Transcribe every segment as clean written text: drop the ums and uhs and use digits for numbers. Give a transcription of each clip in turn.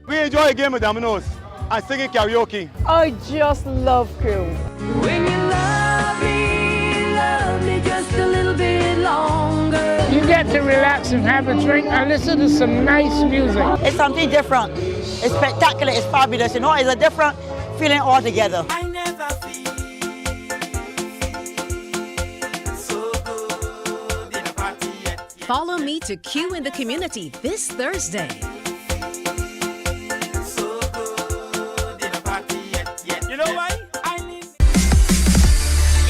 We enjoy a game of dominoes and singing karaoke. I just love crew. When you love me just a little bit longer. You get to relax and have a drink and listen to some nice music. It's something different. It's spectacular. It's fabulous. You know, it's a different feeling altogether. I never feel so good in a party yet. Follow me to Q in the Community this Thursday. So good in a party yet. You know why?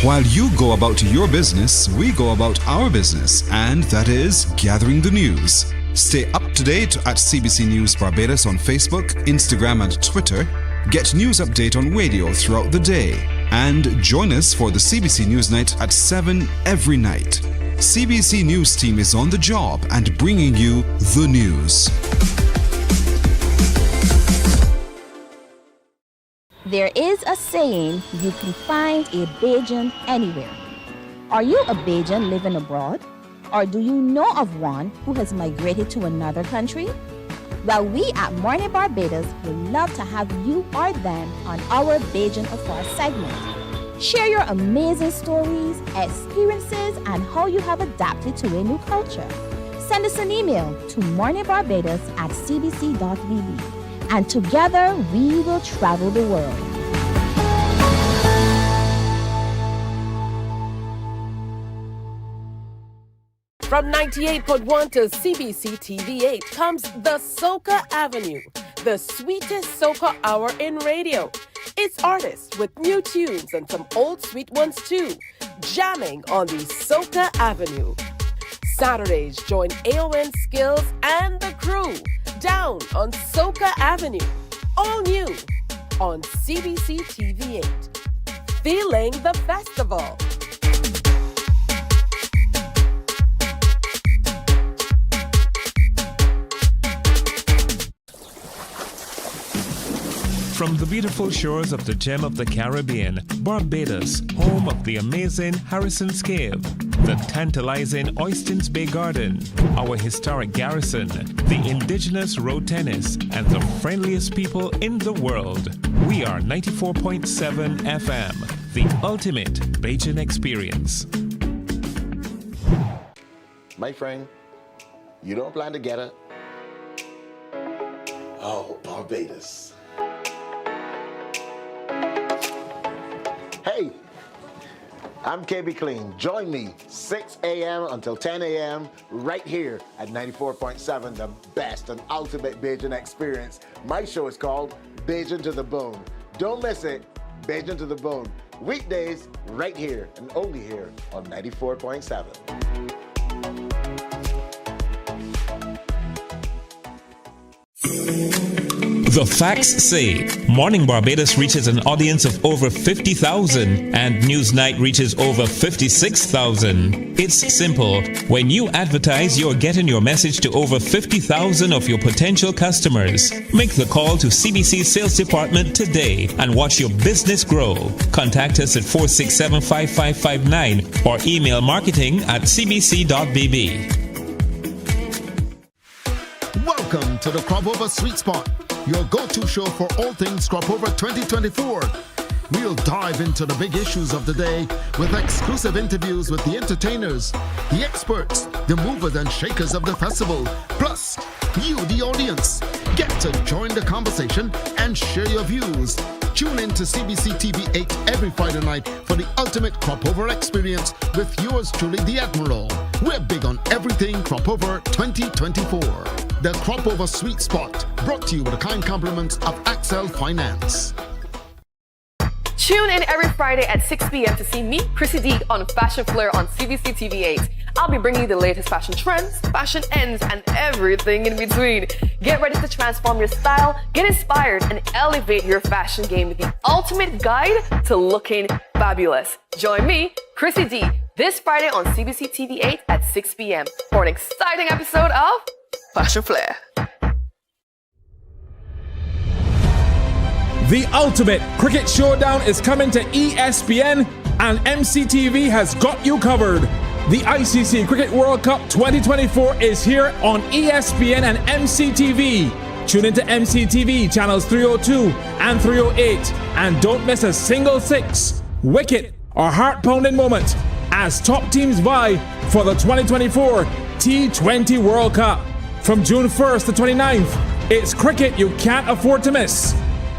While you go about your business, we go about our business, and that is gathering the news. Stay up to date at CBC News Barbados on Facebook, Instagram, and Twitter. Get news update on radio throughout the day. And join us for the CBC News Night at 7 every night. CBC News team is on the job and bringing you the news. There is a saying, you can find a Bajan anywhere. Are you a Bajan living abroad? Or do you know of one who has migrated to another country? Well, we at Mornin Barbados would love to have you or them on our Bajan Afar segment. Share your amazing stories, experiences, and how you have adapted to a new culture. Send us an email to morninbarbados@cbc.bb. And together we will travel the world. From 98.1 to CBC TV8 comes the Soca Avenue, the sweetest soca hour in radio. It's artists with new tunes and some old sweet ones too, jamming on the Soca Avenue. Saturdays, join AON Skills and the crew down on Soca Avenue, all new on CBC TV8. Feeling the festival. From the beautiful shores of the gem of the Caribbean, Barbados, home of the amazing Harrison's Cave, the tantalizing Oystins Bay Garden, our historic garrison, the indigenous road tennis, and the friendliest people in the world. We are 94.7 FM, the ultimate Bajan experience. My friend, you don't plan to get it? Oh, Barbados. Hey, I'm KB Clean. Join me 6 a.m. until 10 a.m. right here at 94.7, the best and ultimate Bajan experience. My show is called Bajan to the Bone. Don't miss it, Bajan to the Bone. Weekdays right here and only here on 94.7. The facts say Morning Barbados reaches an audience of over 50,000 and Newsnight reaches over 56,000. It's simple. When you advertise, you're getting your message to over 50,000 of your potential customers. Make the call to CBC Sales Department today and watch your business grow. Contact us at 467-5559 or email marketing@cbc.bb. Welcome to the Crop Over Sweet Spot, your go-to show for all things Crop Over 2024. We'll dive into the big issues of the day with exclusive interviews with the entertainers, the experts, the movers and shakers of the festival, plus you, the audience. Get to join the conversation and share your views. Tune in to CBC TV8 every Friday night for the ultimate Crop Over experience with yours truly, the Admiral. We're big on everything Crop Over 2024. The Crop Over Sweet Spot, brought to you with the kind compliments of Axel Finance. Tune in every Friday at 6 p.m. to see me, Chrissy D, on Fashion Flair on CBC TV8. I'll be bringing you the latest fashion trends, fashion ends, and everything in between. Get ready to transform your style, get inspired, and elevate your fashion game with the ultimate guide to looking fabulous. Join me, Chrissy D, this Friday on CBC TV8 at 6 p.m. for an exciting episode of Fashion Flair. The ultimate cricket showdown is coming to ESPN, and MCTV has got you covered. The ICC Cricket World Cup 2024 is here on ESPN and MCTV. Tune into MCTV channels 302 and 308 and don't miss a single six, wicket, or heart-pounding moment as top teams vie for the 2024 T20 World Cup. From June 1st to 29th, it's cricket you can't afford to miss.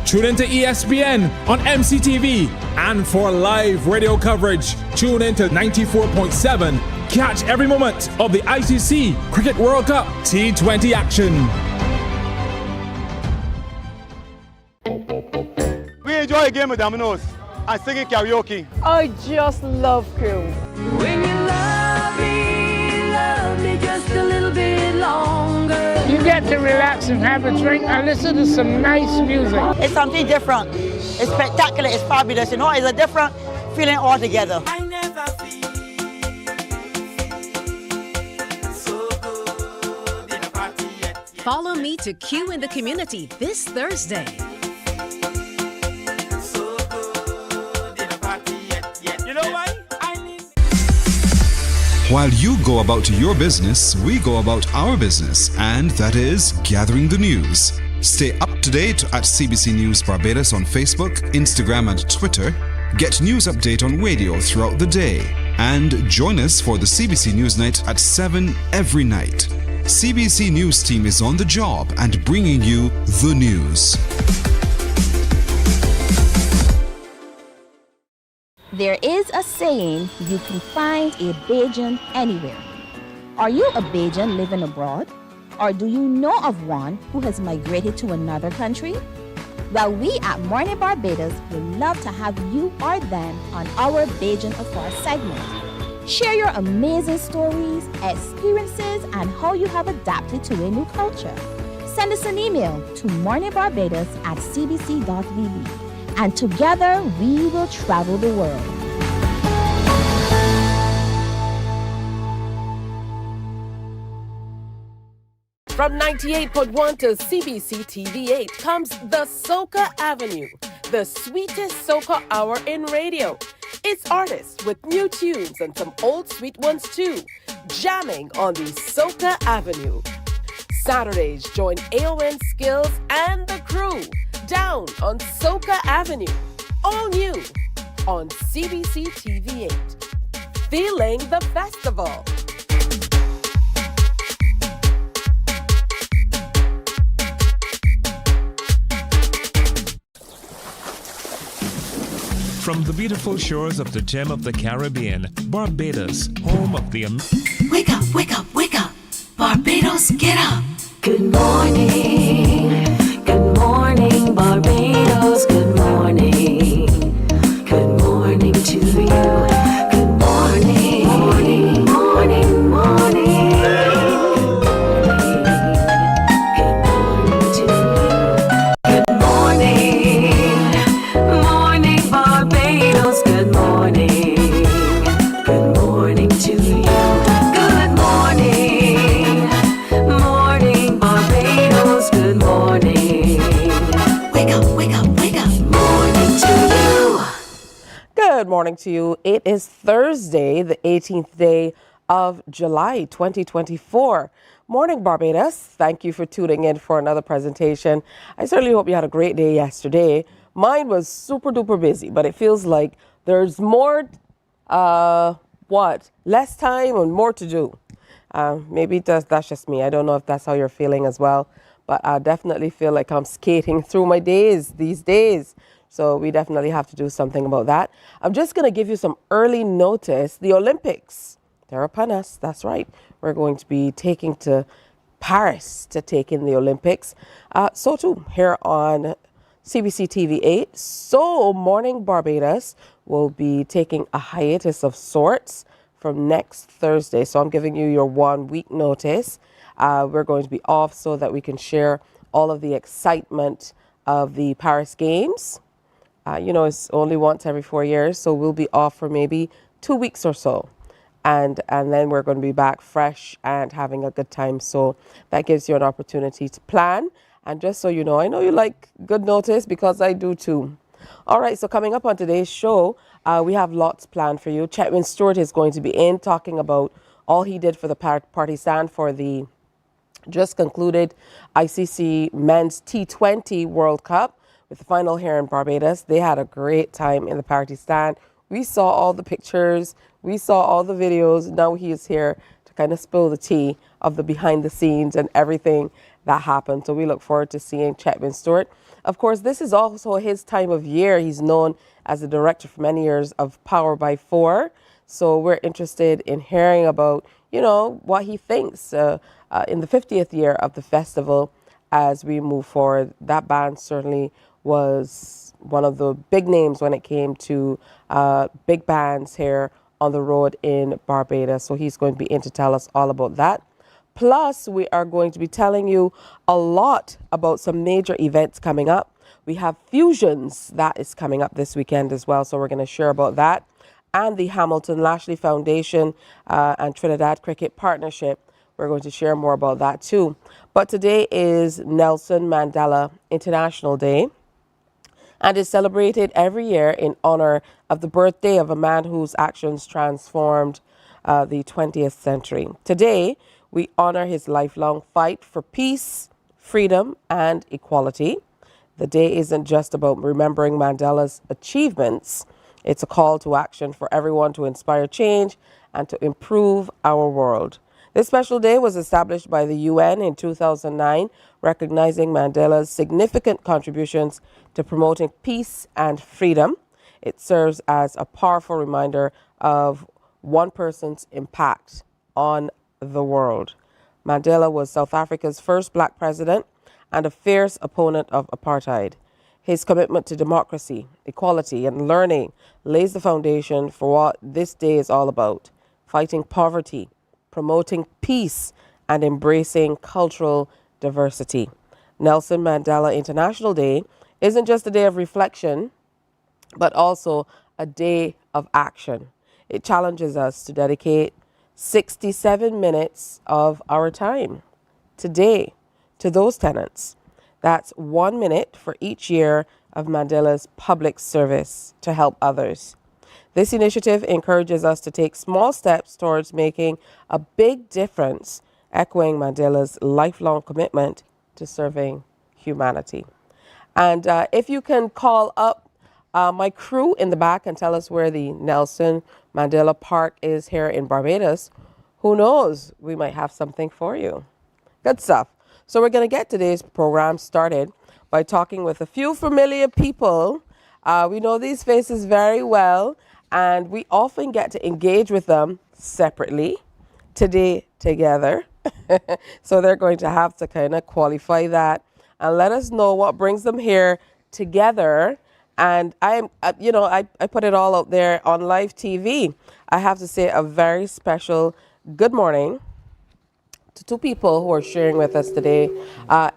Tune into ESPN on MCTV, and for live radio coverage, tune into 94.7. Catch every moment of the ICC Cricket World Cup T20 action. We enjoy a game with Dominoes and singing karaoke. I just love crew. When you love me just a little bit longer. You get to relax and have a drink and listen to some nice music. It's something different. It's spectacular. It's fabulous. You know, it's a different feeling altogether. I never feel so good in a party yet. Follow me to Q in the Community this Thursday. So good in a party yet. You know why? While you go about your business, we go about our business, and that is gathering the news. Stay up to date at CBC News Barbados on Facebook, Instagram, and Twitter. Get news update on radio throughout the day. And join us for the CBC News Night at 7 every night. CBC News team is on the job and bringing you the news. There is a saying, you can find a Bajan anywhere. Are you a Bajan living abroad? Or do you know of one who has migrated to another country? Well, we at Mornin Barbados would love to have you or them on our Bajan Affair segment. Share your amazing stories, experiences, and how you have adapted to a new culture. Send us an email to morninbarbados@cbc.vb. And together we will travel the world. From 98.1 to CBC TV8 comes the Soca Avenue, the sweetest soca hour in radio. It's artists with new tunes and some old sweet ones too, jamming on the Soca Avenue. Saturdays, join AON Skills and the crew down on Soca Avenue, all new on CBC TV8. Feeling the festival. From the beautiful shores of the gem of the Caribbean, Barbados, home of the... Wake up, wake up, wake up. Barbados, get up. Good morning. Good morning, Barbados. Good morning. Good morning to you. Good morning. Morning, morning, morning. Good morning to you. Good morning. Morning, Barbados. Good morning. Good morning to you. Good morning. Morning, Barbados. Good morning. Wake up, wake up, wake up. Morning to you. Good morning to you. It is Thursday, the 18th day of July, 2024. Morning, Barbados. Thank you for tuning in for another presentation. I certainly hope you had a great day yesterday. Mine was super duper busy, but it feels like there's more, less time and more to do. Maybe that's just me. I don't know if that's how you're feeling as well, but I definitely feel like I'm skating through my days these days. So we definitely have to do something about that. I'm just going to give you some early notice. The Olympics, they're upon us. That's right. We're going to be taking to Paris to take in the Olympics. So too, here on CBC TV8. So Morning Barbados will be taking a hiatus of sorts from next Thursday. So I'm giving you your 1 week notice. We're going to be off so that we can share all of the excitement of the Paris Games. It's only once every 4 years, so we'll be off for maybe 2 weeks or so. And then we're going to be back fresh and having a good time. So that gives you an opportunity to plan. And just so you know, I know you like good notice because I do too. All right, so coming up on today's show, we have lots planned for you. Chetwin Stewart is going to be in talking about all he did for the Partisan for the just concluded ICC Men's T20 World Cup with the final here in Barbados. They had a great time in the party stand. We saw all the pictures. We saw all the videos. Now he is here to kind of spill the tea of the behind the scenes and everything that happened. So we look forward to seeing Chetwin Stewart. Of course, this is also his time of year. He's known as the director for many years of Power by Four. So we're interested in hearing about, what he thinks in the 50th year of the festival as we move forward. That band certainly was one of the big names when it came to big bands here on the road in Barbados. So he's going to be in to tell us all about that. Plus, we are going to be telling you a lot about some major events coming up. We have Fusions that is coming up this weekend as well. So we're going to share about that. And the Hamilton Lashley Foundation and Trinidad Cricket Partnership. We're going to share more about that too. But today is Nelson Mandela International Day and is celebrated every year in honor of the birthday of a man whose actions transformed the 20th century. Today, we honor his lifelong fight for peace, freedom, and equality. The day isn't just about remembering Mandela's achievements. It's a call to action for everyone to inspire change and to improve our world. This special day was established by the UN in 2009, recognizing Mandela's significant contributions to promoting peace and freedom. It serves as a powerful reminder of one person's impact on the world. Mandela was South Africa's first black president and a fierce opponent of apartheid. His commitment to democracy, equality, and learning lays the foundation for what this day is all about: fighting poverty, promoting peace, and embracing cultural diversity. Nelson Mandela International Day isn't just a day of reflection, but also a day of action. It challenges us to dedicate 67 minutes of our time today to those tenets. That's 1 minute for each year of Mandela's public service to help others. This initiative encourages us to take small steps towards making a big difference, echoing Mandela's lifelong commitment to serving humanity. And if you can call up my crew in the back and tell us where the Nelson Mandela Park is here in Barbados, who knows, we might have something for you. Good stuff. So we're going to get today's program started by talking with a few familiar people. We know these faces very well, and we often get to engage with them separately, today together. So they're going to have to kind of qualify that and let us know what brings them here together. And I put it all out there on live TV. I have to say a very special good morning to two people who are sharing with us today.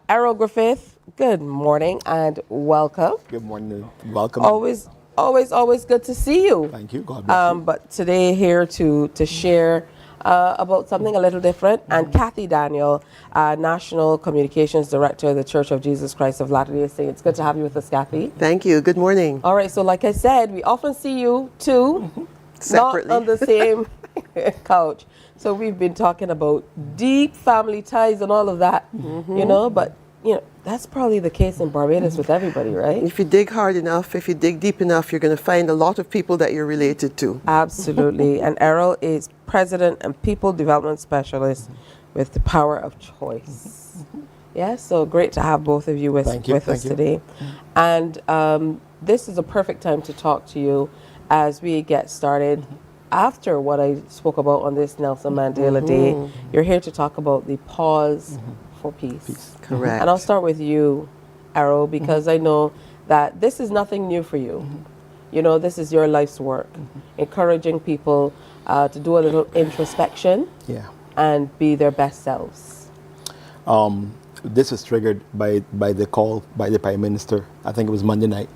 Errol Griffith, good morning and welcome. Good morning. Welcome. Always good to see you. Thank you. God bless you. But today here to share about something a little different. And Kathy Daniel, National Communications Director of the Church of Jesus Christ of Latter-day Saints. Good to have you with us, Kathy. Thank you. Good morning. All right. So like I said, we often see you two, separately, not on the same couch. So we've been talking about deep family ties and all of that, but that's probably the case in Barbados with everybody, right? If you dig hard enough, if you dig deep enough, you're going to find a lot of people that you're related to. Absolutely. And Errol is President and People Development Specialist with the Power of Choice. Yeah, so great to have both of you with us today. And this is a perfect time to talk to you as we get started. After what I spoke about on this Nelson Mandela Day, you're here to talk about the pause for peace. Correct. And I'll start with you, Errol, because I know that this is nothing new for you. This is your life's work, encouraging people to do a little introspection and be their best selves. This was triggered by the call by the Prime Minister, I think it was Monday night,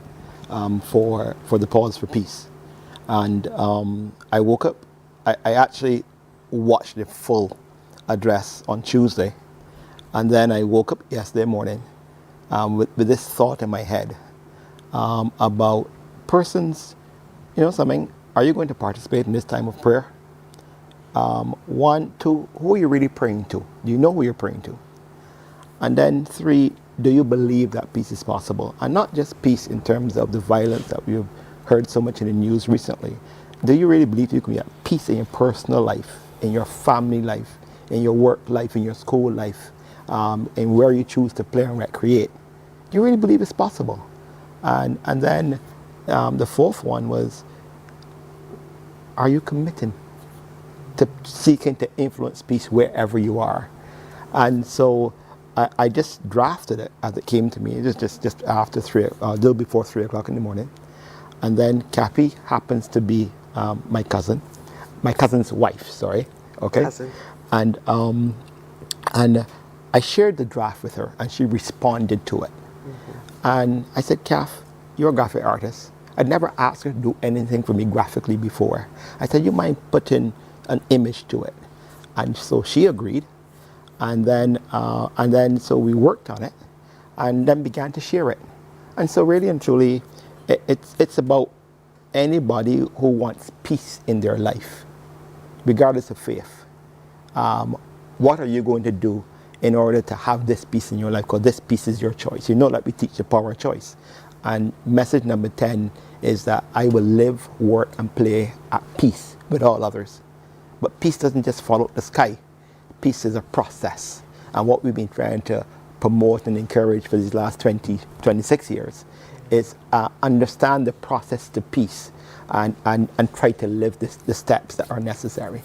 for the pause for peace. And I woke up, I actually watched the full address on Tuesday. And then I woke up yesterday morning with this thought in my head about persons, something, are you going to participate in this time of prayer? One, two, who are you really praying to? Do you know who you're praying to? And then 3, do you believe that peace is possible? And not just peace in terms of the violence that we've heard so much in the news recently. Do you really believe you can be at peace in your personal life, in your family life, in your work life, in your school life, and where you choose to play and recreate? Do you really believe it's possible? And then the 4th one was, are you committing to seeking to influence peace wherever you are? And so I just drafted it as it came to me. It was just after a little before 3 o'clock in the morning. And then Kathy happens to be my cousin's wife, sorry. Okay. Cousin. And I shared the draft with her, and she responded to it. And I said, Kath, you're a graphic artist. I'd never asked her to do anything for me graphically before. I said, you mind putting an image to it? And so she agreed. And then so we worked on it, and then began to share it. And so really and truly, it's about anybody who wants peace in their life, regardless of faith. What are you going to do in order to have this peace in your life? Because this peace is your choice. You know that we teach the power of choice. And message number 10 is that I will live, work, and play at peace with all others. But peace doesn't just fall out the sky. Peace is a process. And what we've been trying to promote and encourage for these last 26 years is understand the process to peace and try to live the steps that are necessary.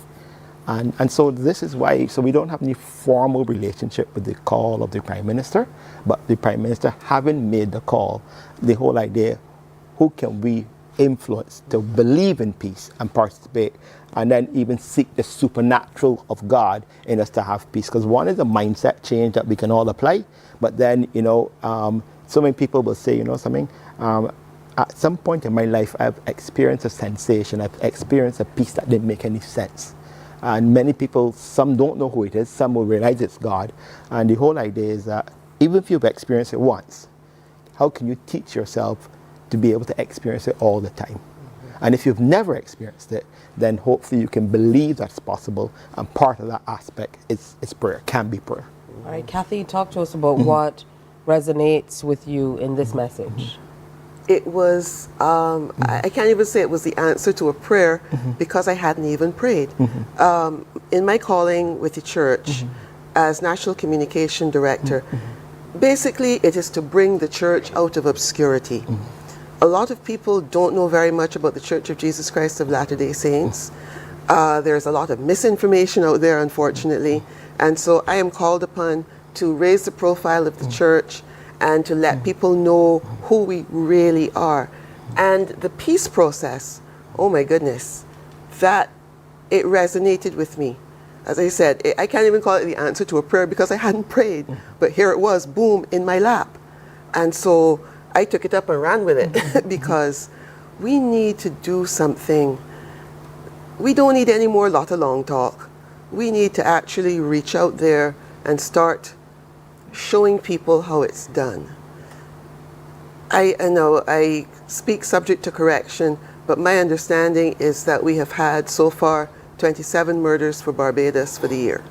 And so this is why, so we don't have any formal relationship with the call of the Prime Minister, but the Prime Minister having made the call, the whole idea, who can we influence to believe in peace and participate, and then even seek the supernatural of God in us to have peace. Because one is a mindset change that we can all apply, but then, so many people will say, something, at some point in my life, I've experienced a sensation, I've experienced a peace that didn't make any sense. And many people, some don't know who it is, some will realize it's God. And the whole idea is that even if you've experienced it once, how can you teach yourself to be able to experience it all the time? And if you've never experienced it, then hopefully you can believe that's possible. And part of that aspect is prayer, can be prayer. All right, Kathy, talk to us about what resonates with you in this message. It was, I can't even say it was the answer to a prayer because I hadn't even prayed. In my calling with the church as National Communication Director, basically it is to bring the church out of obscurity. A lot of people don't know very much about the Church of Jesus Christ of Latter-day Saints. There's a lot of misinformation out there, unfortunately. And so I am called upon to raise the profile of the church and to let people know who we really are. And the peace process, oh my goodness, that it resonated with me. As I said, I can't even call it the answer to a prayer because I hadn't prayed, but here it was, boom, in my lap. And so I took it up and ran with it because we need to do something. We don't need any more lot of long talk. We need to actually reach out there and start showing people how it's done. I know I speak subject to correction, but my understanding is that we have had so far 27 murders for Barbados for the year.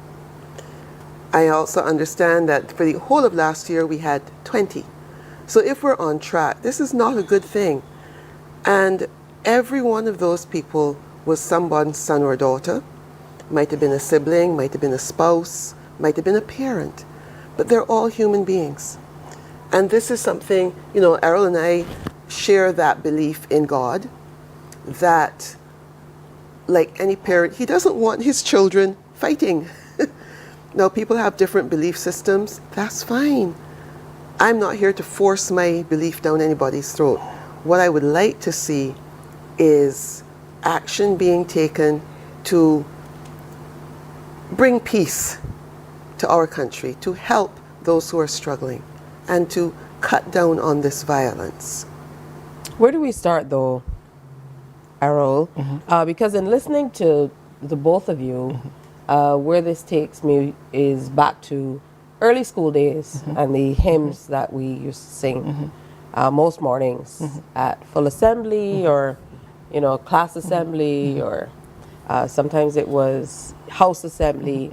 I also understand that for the whole of last year we had 20. So if we're on track, this is not a good thing. And every one of those people was someone's son or daughter, might have been a sibling, might have been a spouse, might have been a parent. But they're all human beings. And this is something, Errol and I share that belief in God, that like any parent, he doesn't want his children fighting. Now, people have different belief systems. That's fine. I'm not here to force my belief down anybody's throat. What I would like to see is action being taken to bring peace to our country, to help those who are struggling, and to cut down on this violence. Where do we start, though, Errol? Because in listening to the both of you, where this takes me is back to early school days and the hymns that we used to sing most mornings at full assembly or, class assembly or sometimes it was house assembly,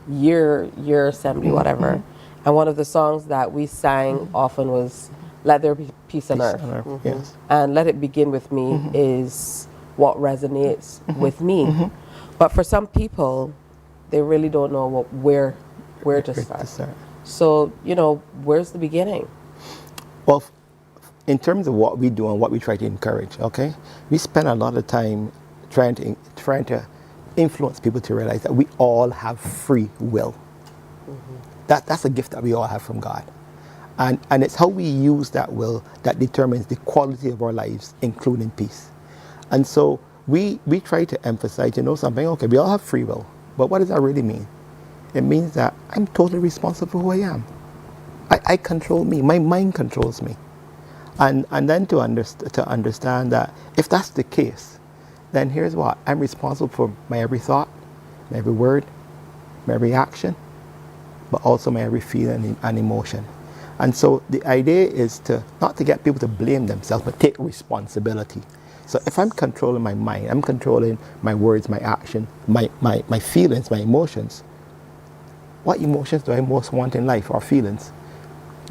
year assembly, whatever. And one of the songs that we sang often was "Let There Be Peace on Earth." Yes. And "Let It Begin With Me" is what resonates with me. But for some people, they really don't know where to start. So, where's the beginning? Well, in terms of what we do and what we try to encourage, okay, we spend a lot of time trying to influence people to realize that we all have free will. That's a gift that we all have from God. And it's how we use that will that determines the quality of our lives, including peace. And so we try to emphasize, something, okay, we all have free will, but what does that really mean? It means that I'm totally responsible for who I am. I control me, my mind controls me. And then to understand that if that's the case, then here's what, I'm responsible for my every thought, my every word, my every action, but also my every feeling and emotion. And so the idea is not to get people to blame themselves, but take responsibility. So if I'm controlling my mind, I'm controlling my words, my action, my feelings, my emotions. What emotions do I most want in life, or feelings?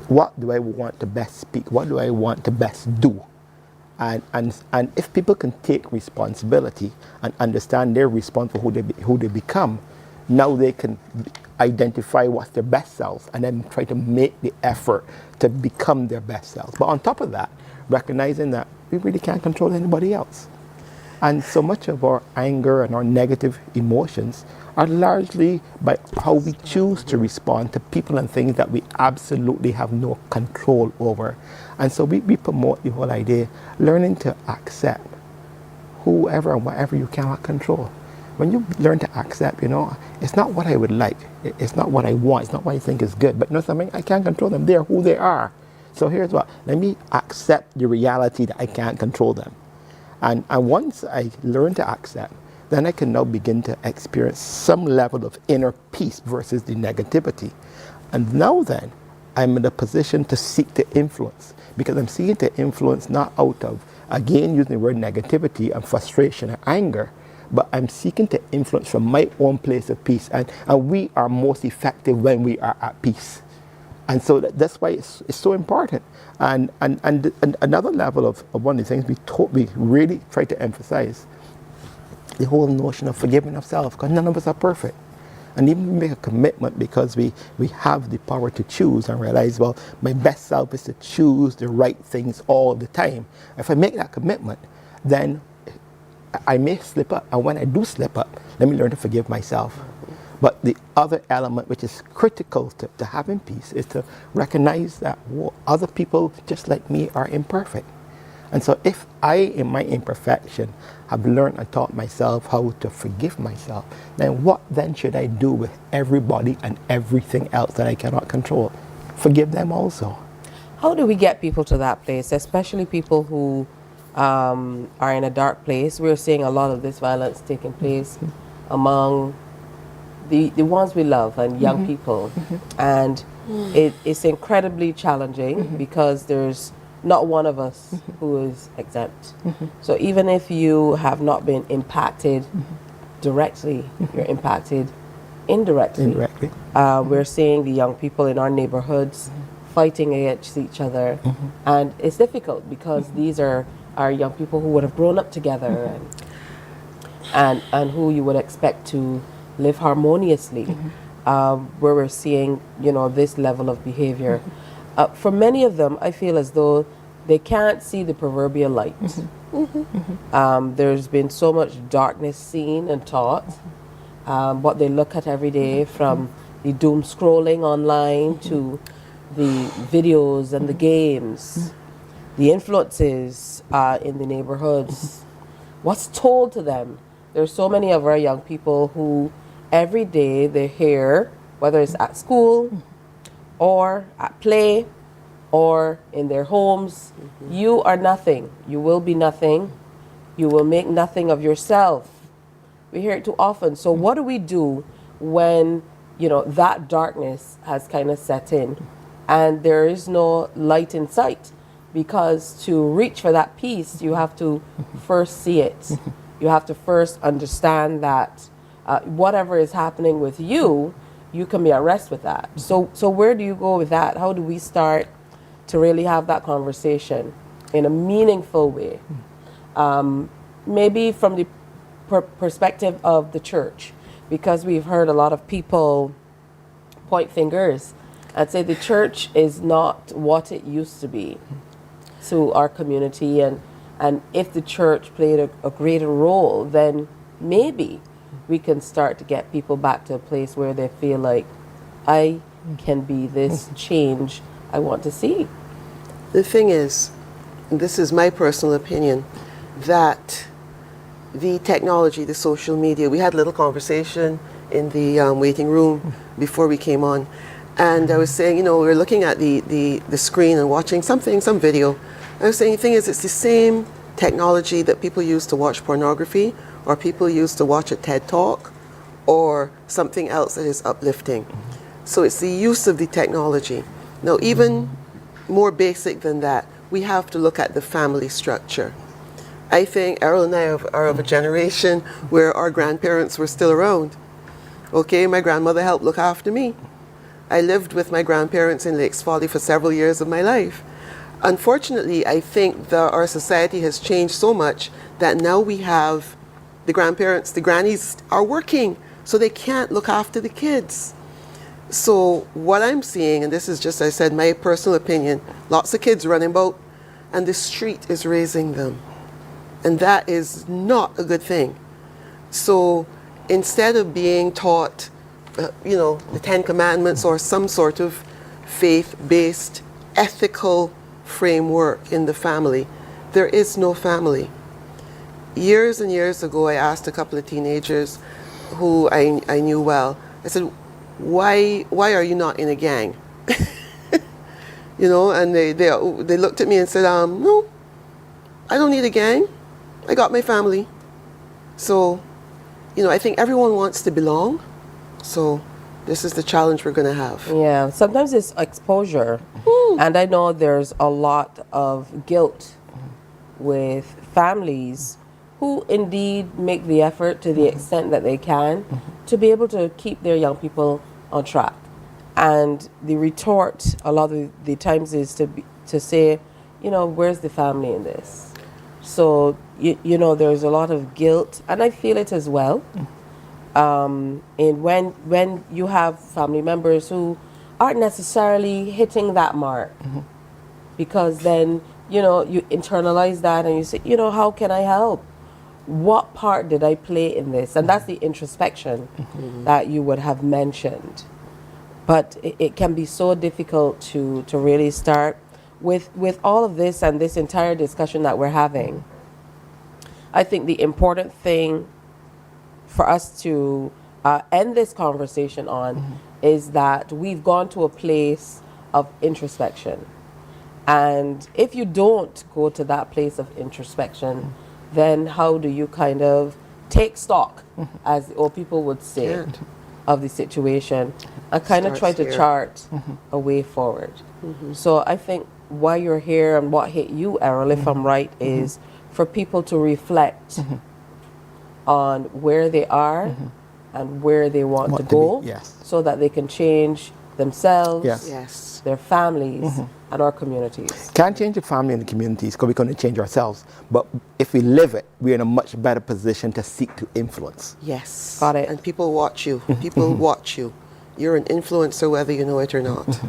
What do I want to best speak? What do I want to best do? And if people can take responsibility and understand they're responsible for who they become, now they can identify what's their best selves and then try to make the effort to become their best selves. But on top of that, recognizing that we really can't control anybody else. And so much of our anger and our negative emotions are largely by how we choose to respond to people and things that we absolutely have no control over. And so we promote the whole idea, learning to accept whoever and whatever you cannot control. When you learn to accept, it's not what I would like, it's not what I want, it's not what I think is good, but something, I can't control them, they're who they are. So here's what, let me accept the reality that I can't control them. And once I learn to accept, then I can now begin to experience some level of inner peace versus the negativity. And now then, I'm in a position to seek to influence, because I'm seeking to influence not out of, again, using the word negativity and frustration and anger, but I'm seeking to influence from my own place of peace. And we are most effective when we are at peace. And so that's why it's so important. And another level of one of the things we really try to emphasize, the whole notion of forgiving ourselves, because none of us are perfect. And even we make a commitment because we have the power to choose and realize, well, my best self is to choose the right things all the time. If I make that commitment, then I may slip up. And when I do slip up, let me learn to forgive myself. But the other element which is critical to having peace is to recognize that other people just like me are imperfect. And so if I, in my imperfection, have learned and taught myself how to forgive myself, then what then should I do with everybody and everything else that I cannot control? Forgive them also. How do we get people to that place, especially people who are in a dark place? We're seeing a lot of this violence taking place among the ones we love and young people. And it's incredibly challenging because there's not one of us who is exempt. So even if you have not been impacted directly, you're impacted indirectly. We're seeing the young people in our neighborhoods fighting against each other. And it's difficult because these are our young people who would have grown up together and who you would expect to live harmoniously, where we're seeing, this level of behavior. For many of them, I feel as though they can't see the proverbial light. There's been so much darkness seen and taught. What they look at every day, from the doom scrolling online to the videos and the games, the influences in the neighborhoods, what's told to them. There's so many of our young people who every day they hear, whether it's at school or at play or in their homes, you are nothing, you will be nothing, you will make nothing of yourself. We hear it too often. So what do we do when, that darkness has kind of set in and there is no light in sight? Because to reach for that peace, you have to first see it. You have to first understand that whatever is happening with you you can be at rest with that. So where do you go with that? How do we start to really have that conversation in a meaningful way? Maybe from the perspective of the church, because we've heard a lot of people point fingers and say the church is not what it used to be to our community, and if the church played a greater role, then maybe we can start to get people back to a place where they feel like, I can be this change I want to see. The thing is, and this is my personal opinion, that the technology, the social media, we had a little conversation in the waiting room before we came on, and I was saying, we were looking at the screen and watching some video. I was saying the thing is, it's the same technology that people use to watch pornography, or people use to watch a TED Talk, or something else that is uplifting. So it's the use of the technology. Now, even more basic than that, we have to look at the family structure. I think Errol and I are of a generation where our grandparents were still around. Okay, my grandmother helped look after me. I lived with my grandparents in Lakes Folly for several years of my life. Unfortunately, I think that our society has changed so much that now we have the grandparents, the grannies are working, so they can't look after the kids. So what I'm seeing, and this is just, I said, my personal opinion, lots of kids running about, and the street is raising them. And that is not a good thing. So instead of being taught, the Ten Commandments or some sort of faith-based, ethical framework in the family, there is no family. Years and years ago, I asked a couple of teenagers who I knew well, I said, why are you not in a gang? And they looked at me and said, no, I don't need a gang. I got my family. So, I think everyone wants to belong. So this is the challenge we're going to have. Yeah, sometimes it's exposure. And I know there's a lot of guilt with families who indeed make the effort to the extent that they can to be able to keep their young people on track. And the retort a lot of the times is to say, where's the family in this? So, there's a lot of guilt, and I feel it as well. And when you have family members who aren't necessarily hitting that mark, because then, you internalize that and you say, how can I help? What part did I play in this? And that's the introspection that you would have mentioned. But it can be so difficult to really start with all of this and this entire discussion that we're having. I think the important thing for us to end this conversation on is that we've gone to a place of introspection. And if you don't go to that place of introspection, then how do you kind of take stock, as the old people would say, of the situation and kind of try to chart a way forward? So I think why you're here and what hit you, Errol, if I'm right, is for people to reflect on where they are and where they want to go, so that they can change themselves, their families, and our communities. Can't change the family and the communities because we're going to change ourselves. But if we live it, we're in a much better position to seek to influence. Yes. Got it. And people watch you. People watch you. You're an influencer whether you know it or not.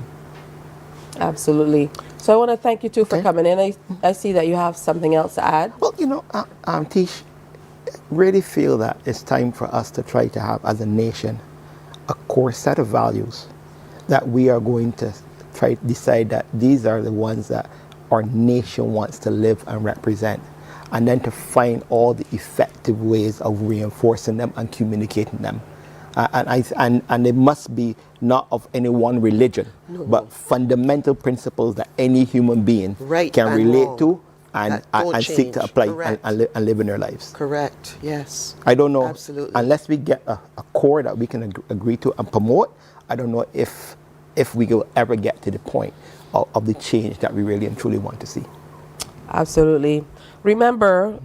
Absolutely. So I want to thank you too for coming in. I see that you have something else to add. Well, Tish, really feel that it's time for us to try to have, as a nation, a core set of values that we are going to try to decide that these are the ones that our nation wants to live and represent, and then to find all the effective ways of reinforcing them and communicating them. And it must be not of any one religion, but fundamental principles that any human being can relate to and seek to apply and live in their lives. Correct, yes. I don't know, absolutely. Unless we get a core that we can agree to and promote, I don't know if we will ever get to the point of the change that we really and truly want to see. Absolutely. Remember,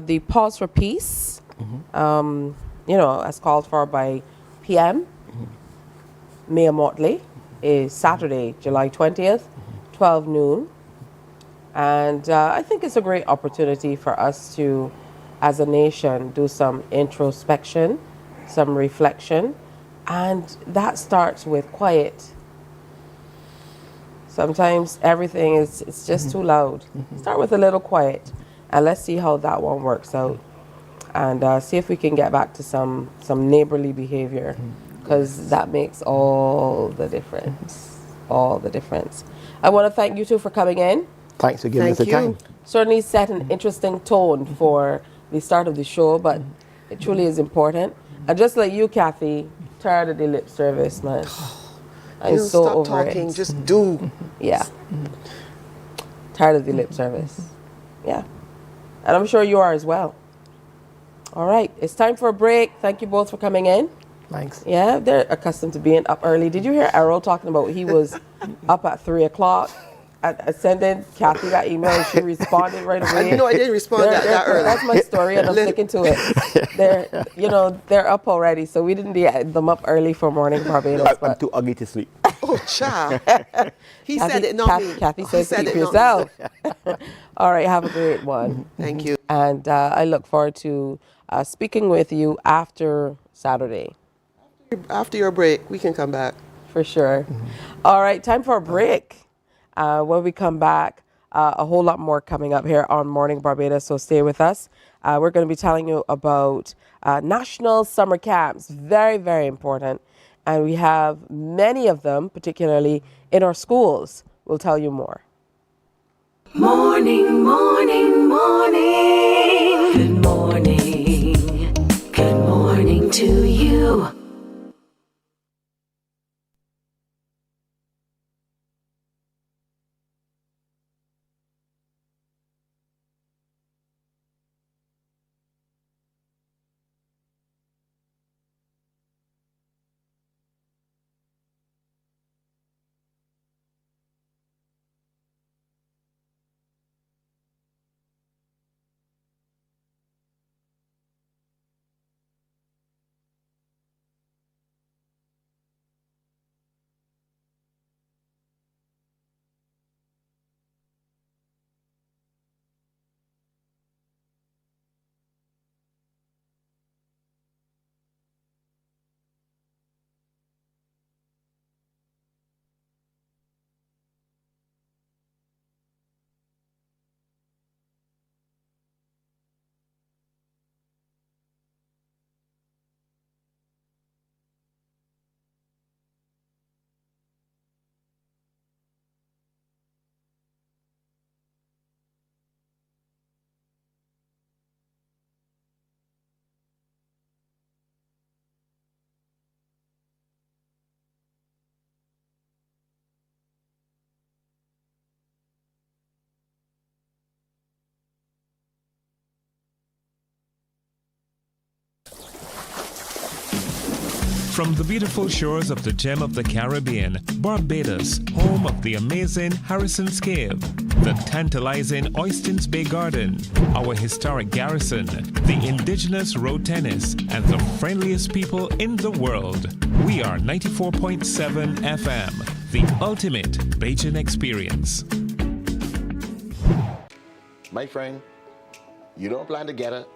the Pause for Peace, as called for by PM, Mayor Motley is Saturday, July 20th, 12 noon. And I think it's a great opportunity for us to, as a nation, do some introspection, some reflection. And that starts with quiet. Sometimes everything it's just too loud. Start with a little quiet, and let's see how that one works out, and see if we can get back to some neighborly behavior, because that makes all the difference. All the difference. I want to thank you two for coming in. Thanks for giving us the time. Certainly set an interesting tone for the start of the show, but it truly is important. And just like you, Kathy, tired of the lip service, man. I'm so stop over talking, it. just do. Yeah. Tired of the lip service. Yeah. And I'm sure you are as well. All right. It's time for a break. Thank you both for coming in. Thanks. Yeah, they're accustomed to being up early. Did you hear Errol talking about he was up at 3 o'clock? I sent in Kathy that email and she responded right away. I didn't respond that early. That's my story and I'm sticking to it. They're up already, so we didn't get them up early for Morning Barbados. I'm too ugly to sleep. Oh, child. He said it, not me. Kathy said speak for yourself. All right, have a great one. Thank you. And I look forward to speaking with you after Saturday. After your break, we can come back. For sure. All right, time for a break. When we come back, a whole lot more coming up here on Morning Barbados, so stay with us. We're going to be telling you about national summer camps. Very, very important. And we have many of them, particularly in our schools. We'll tell you more. Morning, morning, morning. Good morning. Good morning to you. From the beautiful shores of the gem of the Caribbean, Barbados, home of the amazing Harrison's Cave, the tantalizing Oystins Bay Garden, our historic garrison, the indigenous road tennis, and the friendliest people in the world. We are 94.7 FM, the ultimate Bajan experience. My friend, you don't plan to get it?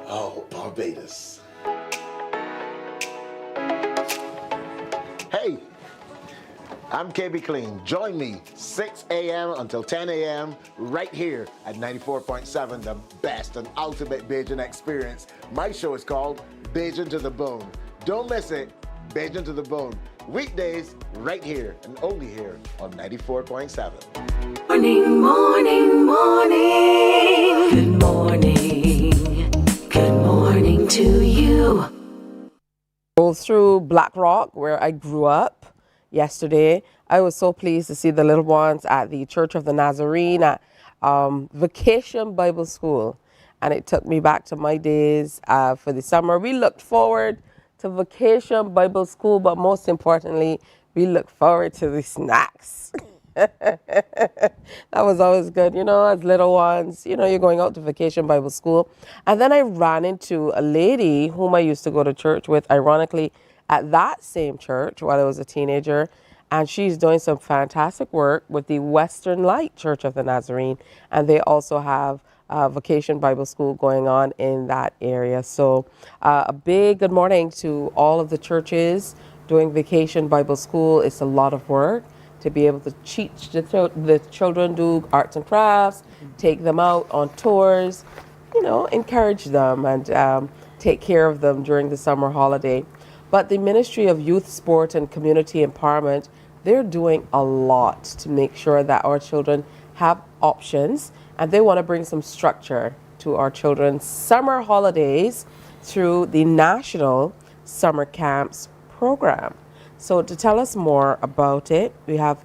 Oh, Barbados. Hey, I'm KB Clean. Join me 6 a.m. until 10 a.m. right here at 94.7, the best and ultimate Bajan experience. My show is called Bajan to the Bone. Don't miss it, Bajan to the Bone. Weekdays right here and only here on 94.7. Morning, morning, morning. Good morning. Good morning to you. Go through Black Rock, where I grew up yesterday. I was so pleased to see the little ones at the Church of the Nazarene at Vacation Bible School. And it took me back to my days for the summer. We looked forward to Vacation Bible School, but most importantly, we look forward to the snacks. That was always good, you know, as little ones, you know, you're going out to Vacation Bible School. And then I ran into a lady whom I used to go to church with, ironically, at that same church while I was a teenager, and she's doing some fantastic work with the Western Light Church of the Nazarene, and they also have Vacation Bible School going on in that area. So a big good morning to all of the churches doing Vacation Bible School. It's a lot of work to be able to teach the children, do arts and crafts, take them out on tours, encourage them and take care of them during the summer holiday. But the Ministry of Youth, Sport and Community Empowerment, they're doing a lot to make sure that our children have options, and they want to bring some structure to our children's summer holidays through the National Summer Camps program. So to tell us more about it, we have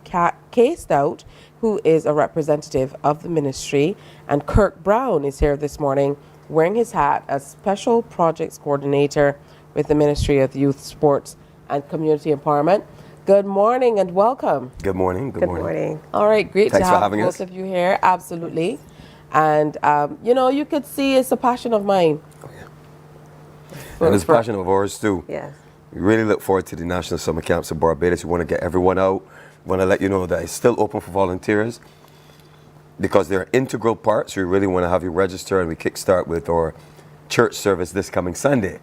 Kay Stout, who is a representative of the ministry, and Kirk Brown is here this morning wearing his hat as Special Projects Coordinator with the Ministry of Youth, Sports and Community Empowerment. Good morning and welcome. Good morning. Good morning. All right, great Thanks to have for having both us. of you here. Absolutely. And, you could see it's a passion of mine. And it's a passion of ours too. Yes. We really look forward to the National Summer Camps of Barbados. We want to get everyone out. We want to let you know that it's still open for volunteers because they're integral parts. We really want to have you register, and we kickstart with our church service this coming Sunday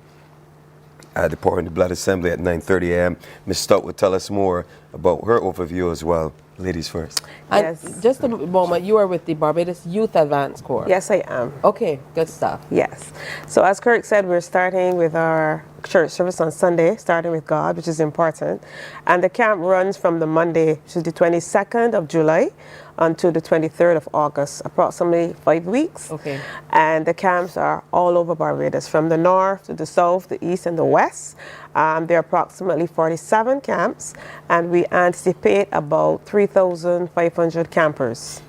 at the Pouring the Blood Assembly at 9:30 a.m. Ms. Stout will tell us more about her overview as well. Ladies first. Yes. Just a moment, you are with the Barbados Youth Advance Corps. Yes, I am. Okay, good stuff. Yes. So as Kirk said, we're starting with our church service on Sunday, starting with God, which is important. And the camp runs from the Monday to the 22nd of July until the 23rd of August, approximately 5 weeks. Okay. And the camps are all over Barbados, from the north to the south, the east, and the west. There are approximately 47 camps, and we anticipate about 3,500 campers.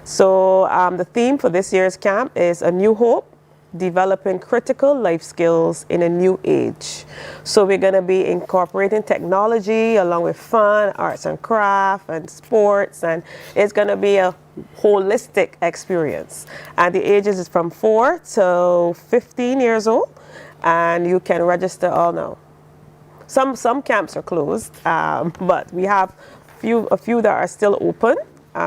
So the theme for this year's camp is A New Hope, Developing Critical Life Skills in a New Age. So we're going to be incorporating technology along with fun, arts and craft, and sports, and it's going to be a holistic experience. And the ages is from 4 to 15 years old, and you can register all now. Some camps are closed, but we have a few that are still open.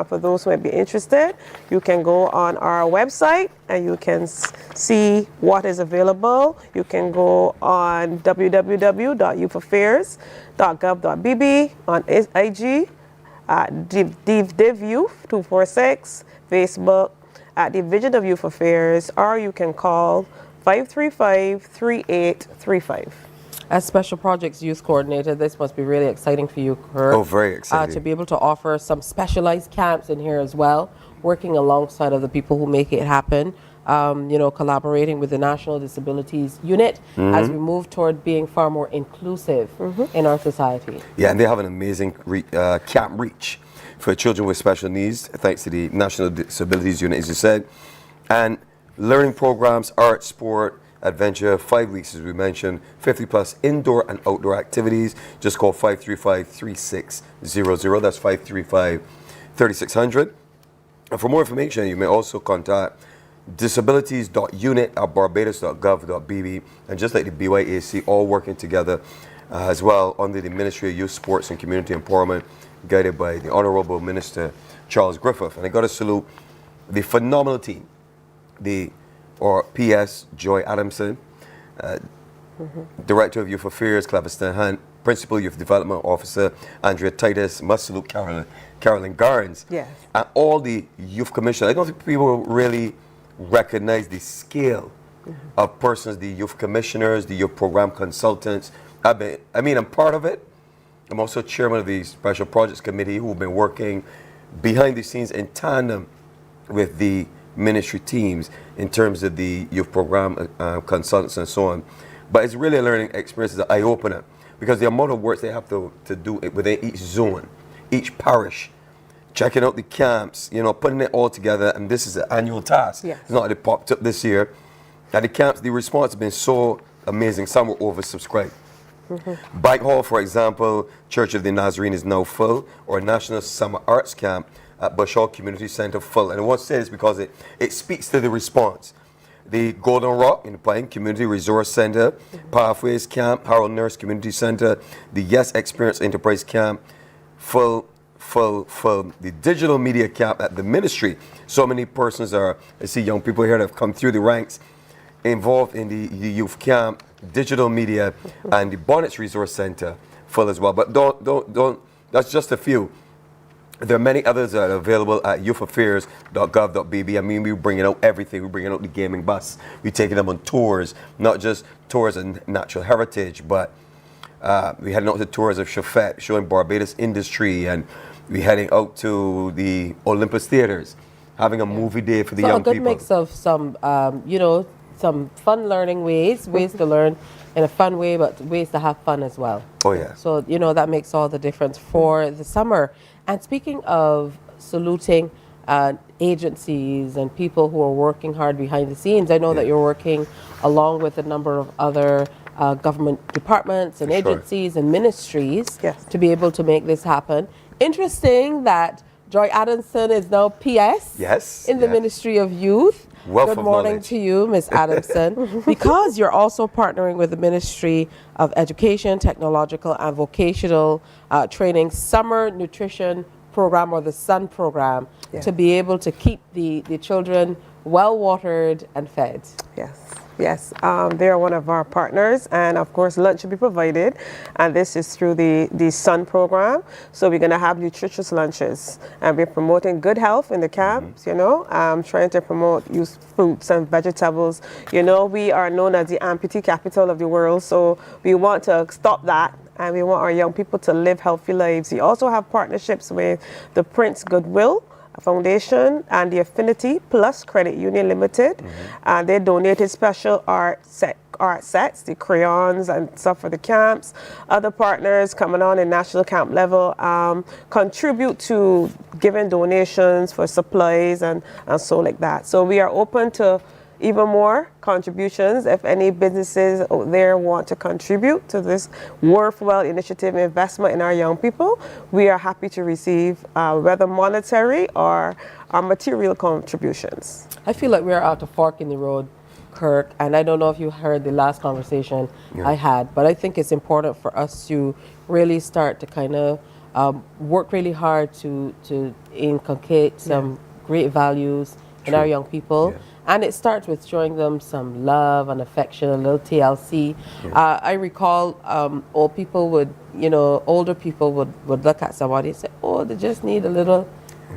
For those who might be interested, you can go on our website and you can see what is available. You can go on www.youthAffairs.gov.bb, on IG, DivYouth246, Facebook, at Division of Youth Affairs, or you can call 535-3835. As Special Projects Youth Coordinator, this must be really exciting for you, Kirk. Oh, very exciting. To be able to offer some specialized camps in here as well, working alongside of the people who make it happen, collaborating with the National Disabilities Unit as we move toward being far more inclusive in our society. Yeah, and they have an amazing camp reach for children with special needs, thanks to the National Disabilities Unit, as you said. And learning programs, art, sport, adventure, 5 weeks as we mentioned, 50 plus indoor and outdoor activities. Just call 535-3600. That's 535-3600. And for more information, you may also contact disabilities.unit@barbados.gov.bb, and just like the BYAC, all working together as well under the Ministry of Youth, Sports and Community Empowerment, guided by the Honorable Minister Charles Griffith. And I got to salute the phenomenal team, or PS Joy Adamson, Director of Youth Affairs Cleviston Hunt, Principal Youth Development Officer Andrea Titus, must salute Carolyn Garnes, yes, and all the youth commissioners. I don't think people really recognize the scale of persons, the youth commissioners, the youth program consultants. I'm part of it. I'm also chairman of the Special Projects Committee, who've been working behind the scenes in tandem with the ministry teams in terms of the youth program consultants and so on. But it's really a learning experience, it's an eye-opener, because the amount of work they have to do within each zone, each parish, checking out the camps, putting it all together, and this is an annual task. Yes. It's not that it popped up this year. At the camps, the response has been so amazing. Some were oversubscribed. Bike Hall, for example, Church of the Nazarene is now full, or National Summer Arts Camp at Bush Hall Community Center full. And I want to say this because it speaks to the response. the Golden Rock in Pine Community Resource Center, Pathways Camp, Harold Nurse Community Center, the Yes Experience Enterprise Camp, full the digital media camp at the ministry. So many persons I see young people here that have come through the ranks involved in the youth camp, digital media, and the Bonnets Resource Center full as well. But don't, that's just a few. There are many others that are available at youthaffairs.gov.bb. I mean, we're bringing out everything. We're bringing out the gaming bus. We're taking them on tours, not just tours and natural heritage, but we're heading out to tours of Chafet, showing Barbados industry, and we're heading out to the Olympus Theaters, having a movie day for the young people. So a good mix of some, some fun learning ways to learn in a fun way, but ways to have fun as well. Oh, yeah. So, that makes all the difference for the summer. And speaking of saluting agencies and people who are working hard behind the scenes, I know that you're working along with a number of other government departments and agencies and ministries to be able to make this happen. Interesting that Joy Adamson is now PS in the Ministry of Youth. Good morning to you, Ms. Adamson, because you're also partnering with the Ministry of Education, Technological and Vocational Training Summer Nutrition Program, or the SUN program, to be able to keep the children well watered and fed. Yes, they are one of our partners, and of course lunch will be provided, and this is through the SUN program. So we're going to have nutritious lunches, and we're promoting good health in the camps, trying to promote use fruits and vegetables. We are known as the amputee capital of the world, so we want to stop that, and we want our young people to live healthy lives. We also have partnerships with the Prince Goodwill Foundation and the Affinity Plus Credit Union Limited. They donated special art sets, the crayons and stuff for the camps. Other partners coming on in national camp level contribute to giving donations for supplies and so like that. So we are open to even more contributions. If any businesses out there want to contribute to this worthwhile initiative investment in our young people, we are happy to receive whether monetary or material contributions. I feel like we're at a fork in the road, Kirk, and I don't know if you heard the last conversation I had, but I think it's important for us to really start to kind of work really hard to inculcate some great values in our young people. And it starts with showing them some love and affection, a little TLC. I recall older people would look at somebody and say, oh, they just need a little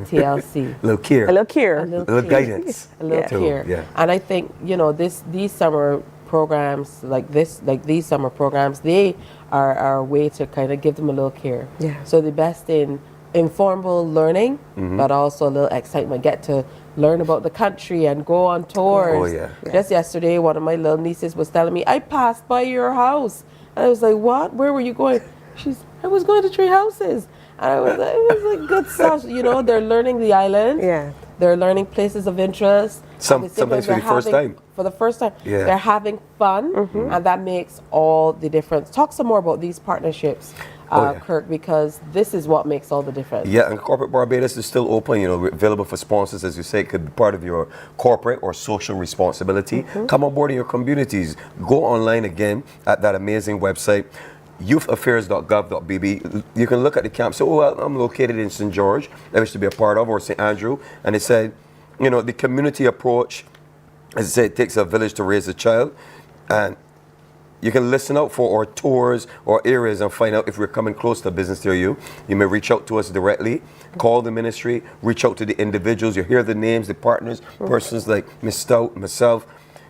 TLC. A little care. A little care. A little guidance. A little care. Yeah. And I think, these summer programs these summer programs, they are a way to kind of give them a little care. So the best in informal learning, but also a little excitement, get to learn about the country and go on tours. Just yesterday, one of my little nieces was telling me, I passed by your house. And I was like, what? Where were you going? I was going to Tree Houses. And it was like good stuff. They're learning the island. They're learning places of interest. Sometimes for the first time. For the first time. They're having fun, and that makes all the difference. Talk some more about these partnerships, Kirk, because this is what makes all the difference. Yeah, and Corporate Barbados is still open, available for sponsors, as you say. It could be part of your corporate or social responsibility. Come on board in your communities. Go online again at that amazing website, youthaffairs.gov.bb. You can look at the camp, say, I'm located in St. George, I wish to be a part of, or St. Andrew. And it said, the community approach, as I said, it takes a village to raise a child. And you can listen out for our tours or areas and find out if we're coming close to a business near you. You may reach out to us directly, call the ministry, reach out to the individuals. You hear the names, the partners, persons like Ms. Stout, myself.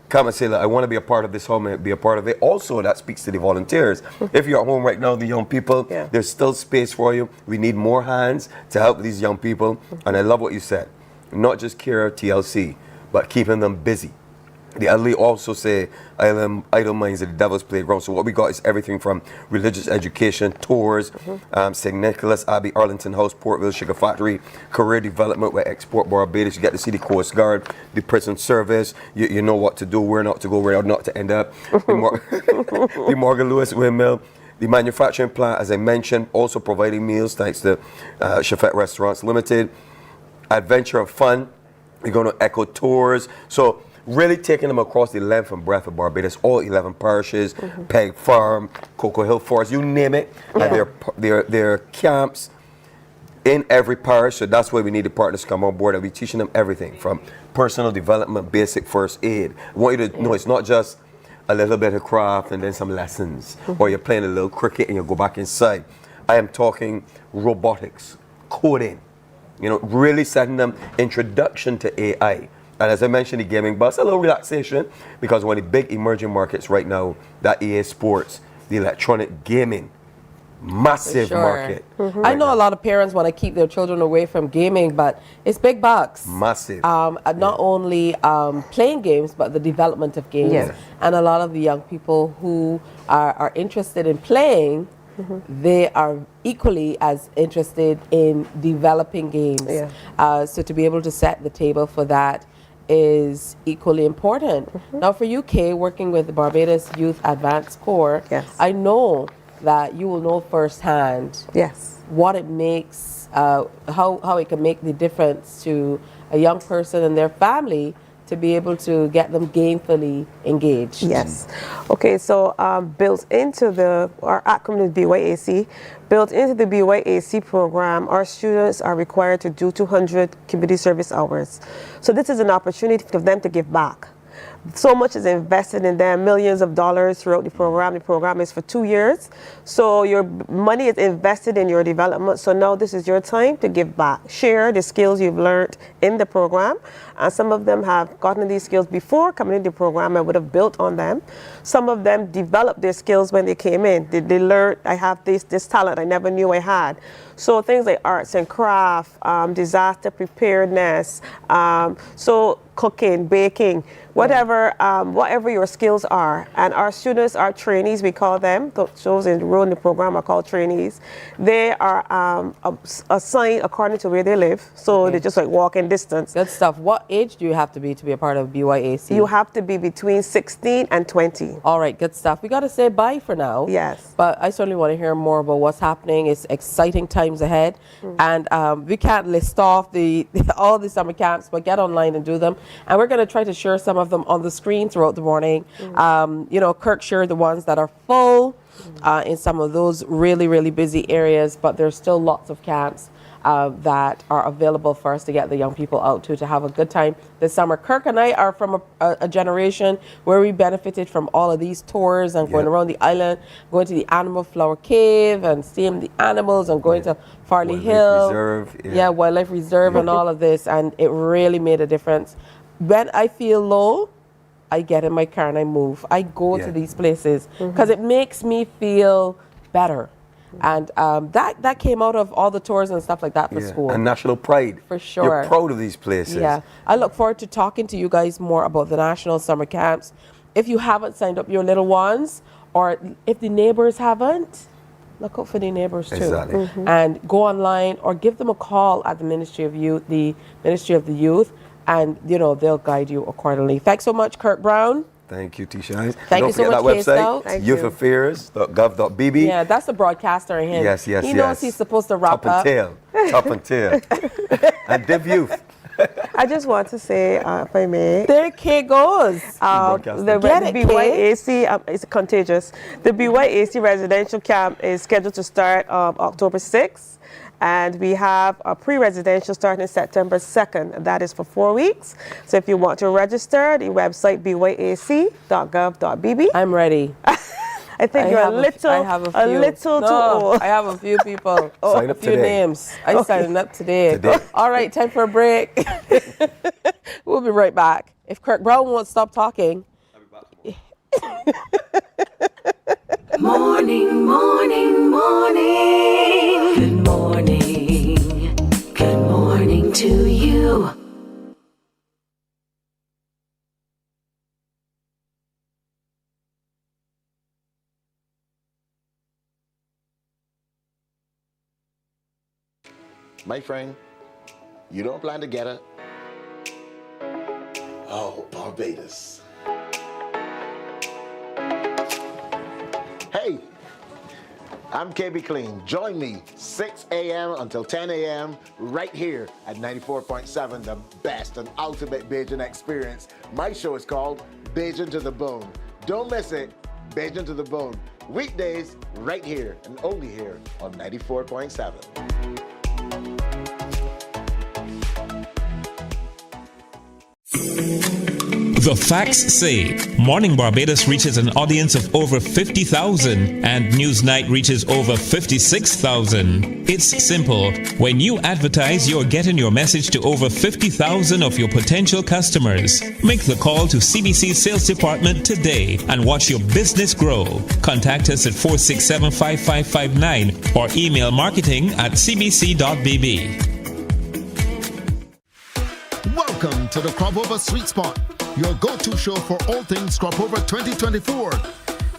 Come and say, I want to be a part of this home and be a part of it. Also, that speaks to the volunteers. If you're at home right now, the young people, there's still space for you. We need more hands to help these young people. And I love what you said. Not just care TLC, but keeping them busy. The elderly also say idle minds are the devil's playground. So what we got is everything from religious education, tours, St. Nicholas, Abbey, Arlington House, Portville, Sugar Factory, career development with Export Barbados. You get to see the Coast Guard, the prison service. You know what to do, where not to go, where not to end up. The Morgan Lewis Windmill. The manufacturing plant, as I mentioned, also providing meals thanks to Chafet Restaurants Limited. Adventure of Fun. We're going to Echo Tours. So really taking them across the length and breadth of Barbados, all 11 parishes, Peg Farm, Cocoa Hill Forest, you name it, and their camps in every parish. So that's why we need the partners to come on board, and we're teaching them everything from personal development, basic first aid. I want you to know it's not just a little bit of craft and then some lessons, or you're playing a little cricket and you go back inside. I am talking robotics, coding, really setting them introduction to AI. And as I mentioned, the gaming bus, a little relaxation, because one of the big emerging markets right now, that EA Sports, the electronic gaming, massive market. I know a lot of parents want to keep their children away from gaming, but it's big bucks. Massive. Not only playing games, but the development of games. Yes. And a lot of the young people who are interested in playing, they are equally as interested in developing games. So to be able to set the table for that is equally important. Now for you, Kay, working with the Barbados Youth Advanced Corps, I know that you will know firsthand what it makes, how it can make the difference to a young person and their family to be able to get them gainfully engaged. Yes. Okay, so built into our acronym is BYAC, built into the BYAC program, our students are required to do 200 community service hours. So this is an opportunity for them to give back. So much is invested in them, millions of dollars throughout the program. The program is for 2 years. So your money is invested in your development. So now this is your time to give back. Share the skills you've learned in the program. And some of them have gotten these skills before coming into the program and would have built on them. Some of them developed their skills when they came in. They learned, I have this talent I never knew I had. So things like arts and craft, disaster preparedness, so cooking, baking, whatever your skills are. And our students are trainees, we call them. Those enrolled in the program are called trainees. They are assigned according to where they live. So they just like walking distance. Good stuff. What age do you have to be a part of BYAC? You have to be between 16 and 20. All right, good stuff. We got to say bye for now. Yes. But I certainly want to hear more about what's happening. It's exciting times ahead. And we can't list off all the summer camps, but get online and do them. And we're going to try to share some of them on the screen throughout the morning. Kirk shared the ones that are full in some of those really, really busy areas, but there's still lots of camps that are available for us to get the young people out to have a good time this summer. Kirk and I are from a generation where we benefited from all of these tours and going around the island, going to the Animal Flower Cave and seeing the animals and going to Farley Hill. Reserve, Wildlife Reserve and all of this, and it really made a difference. When I feel low, I get in my car and I move. I go to these places because it makes me feel better. And that came out of all the tours and stuff like that for school. And national pride. For sure. You're proud of these places. Yeah. I look forward to talking to you guys more about the national summer camps. If you haven't signed up your little ones, or if the neighbors haven't, look out for the neighbors too. Exactly. And go online or give them a call at the Ministry of Youth, and they'll guide you accordingly. Thanks so much, Kirk Brown. Thank you, Tisha. Thank you so much, that website, youthAffairs.gov.bb. Yeah, that's the broadcaster in him. Yes. He knows he's supposed to wrap up. Top and tail. And Div Youth. I just want to say, if I may. There Kay goes. The BYAC is contagious. The BYAC residential camp is scheduled to start October 6th. And we have a pre-residential starting September 2nd. That is for 4 weeks. So if you want to register, the website byac.gov.bb. I'm ready. I think you're a little too old. I have a few people, a few names. I'm signing up today. All right, time for a break. We'll be right back. If Kirk Brown won't stop talking. Morning, morning, morning. Good morning. Good morning to you. My friend, you don't plan to get it? Oh, Barbados. Hey, I'm KB Clean. Join me 6 a.m. until 10 a.m. right here at 94.7, the best and ultimate Bajan experience. My show is called Bajan to the Bone. Don't miss it. Bajan to the Bone. Weekdays right here and only here on 94.7. The facts say Morning Barbados reaches an audience of over 50,000 and Newsnight reaches over 56,000. It's simple. When you advertise, you're getting your message to over 50,000 of your potential customers. Make the call to CBC Sales Department today and watch your business grow. Contact us at 467-5559 or email marketing@cbc.bb. Welcome to the Crop Over Sweet Spot, your go-to show for all things Crop Over 2024.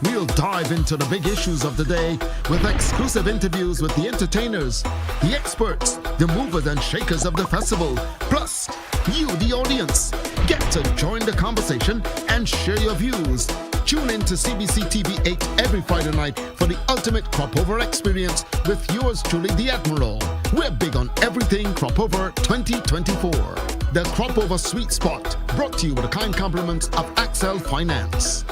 We'll dive into the big issues of the day with exclusive interviews with the entertainers, the experts, the movers and shakers of the festival, plus you, the audience. Get to join the conversation and share your views. Tune in to CBC TV 8 every Friday night for the ultimate Crop Over experience with yours truly, the Admiral. We're big on everything Crop Over 2024. The Crop Over Sweet Spot, brought to you with the kind compliments of Axel Finance.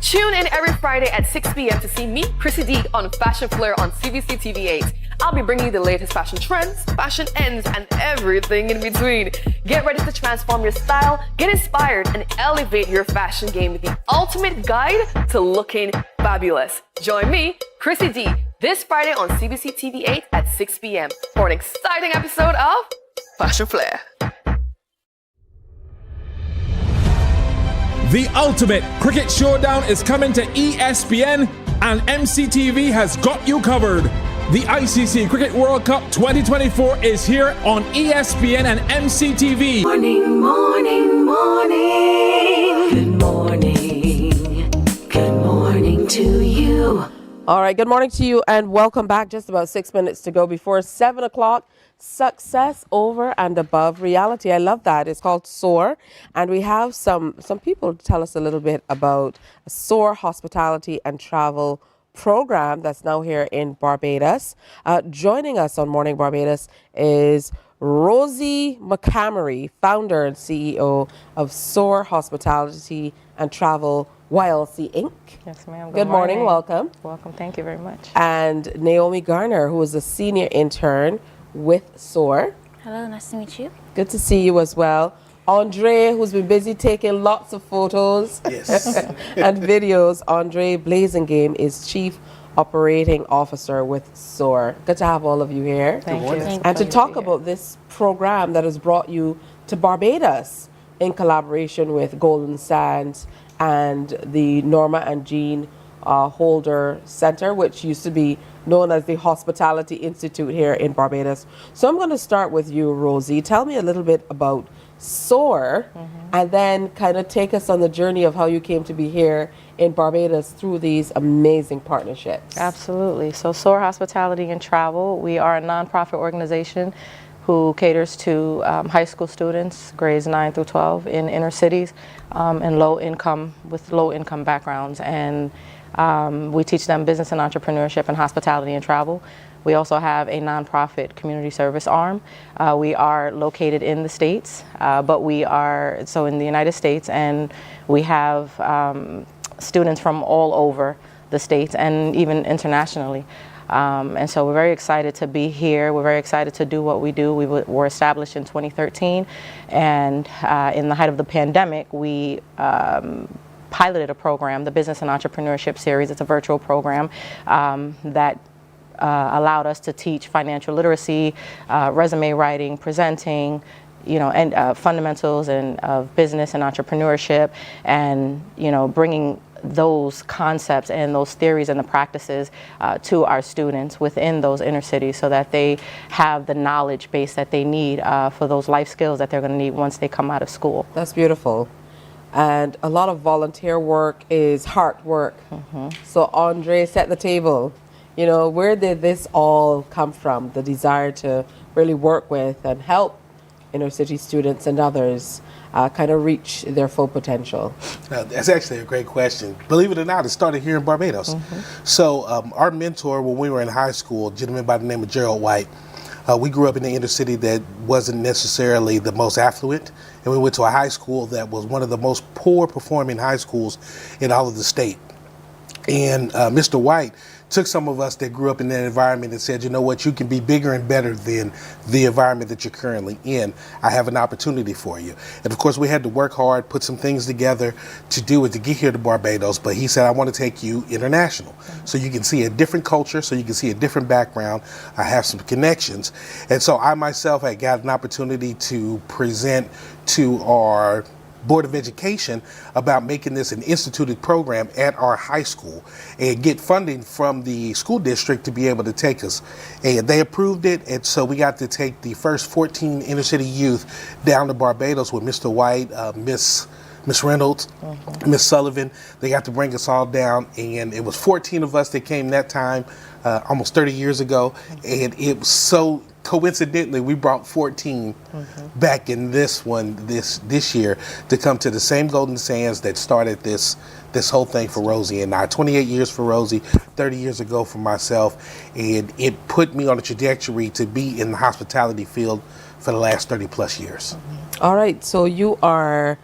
Tune in every Friday at 6 p.m. to see me, Chrissy D, on Fashion Flair on CBC TV 8. I'll be bringing you the latest fashion trends, fashion ends, and everything in between. Get ready to transform your style, get inspired, and elevate your fashion game with the ultimate guide to looking fabulous. Join me, Chrissy D, this Friday on CBC TV 8 at 6 p.m. for an exciting episode of Fashion Flair. The ultimate cricket showdown is coming to ESPN, and MCTV has got you covered. The ICC Cricket World Cup 2024 is here on ESPN and MCTV. Morning, morning, morning. Good morning. Good morning to you. All right, good morning to you and welcome back. Just about 6 minutes to go before 7 o'clock. Success over and above reality. I love that. It's called Soar. And we have some people to tell us a little bit about Soar Hospitality and Travel program that's now here in Barbados. Joining us on Morning Barbados is Rosie McCamery, founder and CEO of Soar Hospitality and Travel YLC Inc. Yes, ma'am. Good morning. Welcome. Welcome. Thank you very much. And Naomi Garner, who is a senior intern with Soar. Hello, nice to meet you. Good to see you as well. Andre, who's been busy taking lots of photos and videos. Andre Blazingame is Chief Operating Officer with Soar. Good to have all of you here. Thank you. And to talk about this program that has brought you to Barbados in collaboration with Golden Sands and the Norma and Jean Holder Center, which used to be known as the Hospitality Institute here in Barbados. So I'm going to start with you, Rosie. Tell me a little bit about Soar, and then kind of take us on the journey of how you came to be here in Barbados through these amazing partnerships. Absolutely. So Soar Hospitality and Travel, we are a nonprofit organization who caters to high school students, grades 9 through 12 in inner cities and low income backgrounds. And we teach them business and entrepreneurship and hospitality and travel. We also have a nonprofit community service arm. We are located in the States, but we are in the United States, and we have students from all over the States and even internationally. And so we're very excited to be here. We're very excited to do what we do. We were established in 2013, and in the height of the pandemic, we piloted a program, the Business and Entrepreneurship Series. It's a virtual program that allowed us to teach financial literacy, resume writing, presenting, and fundamentals of business and entrepreneurship, and bringing those concepts and those theories and the practices to our students within those inner cities, so that they have the knowledge base that they need for those life skills that they're going to need once they come out of school. That's beautiful. And a lot of volunteer work is hard work. So Andre, set the table. Where did this all come from? The desire to really work with and help inner city students and others kind of reach their full potential? That's actually a great question. Believe it or not, it started here in Barbados. So our mentor when we were in high school, a gentleman by the name of Gerald White, we grew up in the inner city that wasn't necessarily the most affluent, and we went to a high school that was one of the most poor performing high schools in all of the state. And Mr. White took some of us that grew up in that environment and said, you know what, you can be bigger and better than the environment that you're currently in. I have an opportunity for you. And of course, we had to work hard, put some things together to do it, to get here to Barbados. But he said, I want to take you international so you can see a different culture, so you can see a different background. I have some connections. And so I myself had got an opportunity to present to our Board of Education about making this an instituted program at our high school and get funding from the school district to be able to take us. And they approved it, and so we got to take the first 14 inner city youth down to Barbados with Mr. White, Miss Reynolds, Miss Sullivan. They got to bring us all down, and it was 14 of us that came that time, almost 30 years ago, and it was so coincidentally, we brought 14 back in this one this year to come to the same Golden Sands that started this whole thing for Rosie and I. 28 years for Rosie, 30 years ago for myself, and it put me on a trajectory to be in the hospitality field for the last 30 plus years. All right, so you are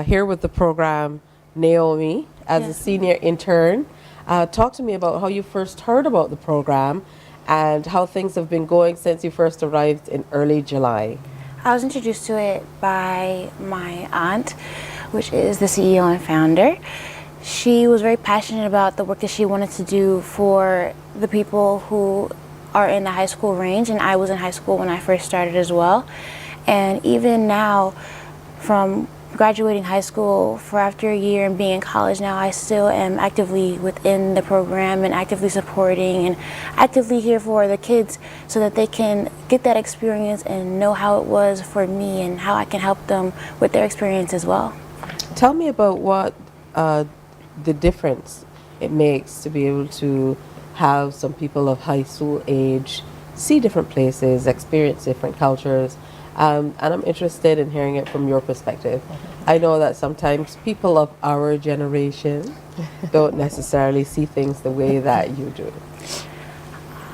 here with the program, Naomi, as a senior intern. Talk to me about how you first heard about the program and how things have been going since you first arrived in early July. I was introduced to it by my aunt, which is the CEO and founder. She was very passionate about the work that she wanted to do for the people who are in the high school range, and I was in high school when I first started as well. And even now, from graduating high school for after a year and being in college now, I still am actively within the program and actively supporting and actively here for the kids so that they can get that experience and know how it was for me and how I can help them with their experience as well. Tell me about what the difference it makes to be able to have some people of high school age see different places, experience different cultures. And I'm interested in hearing it from your perspective. I know that sometimes people of our generation don't necessarily see things the way that you do.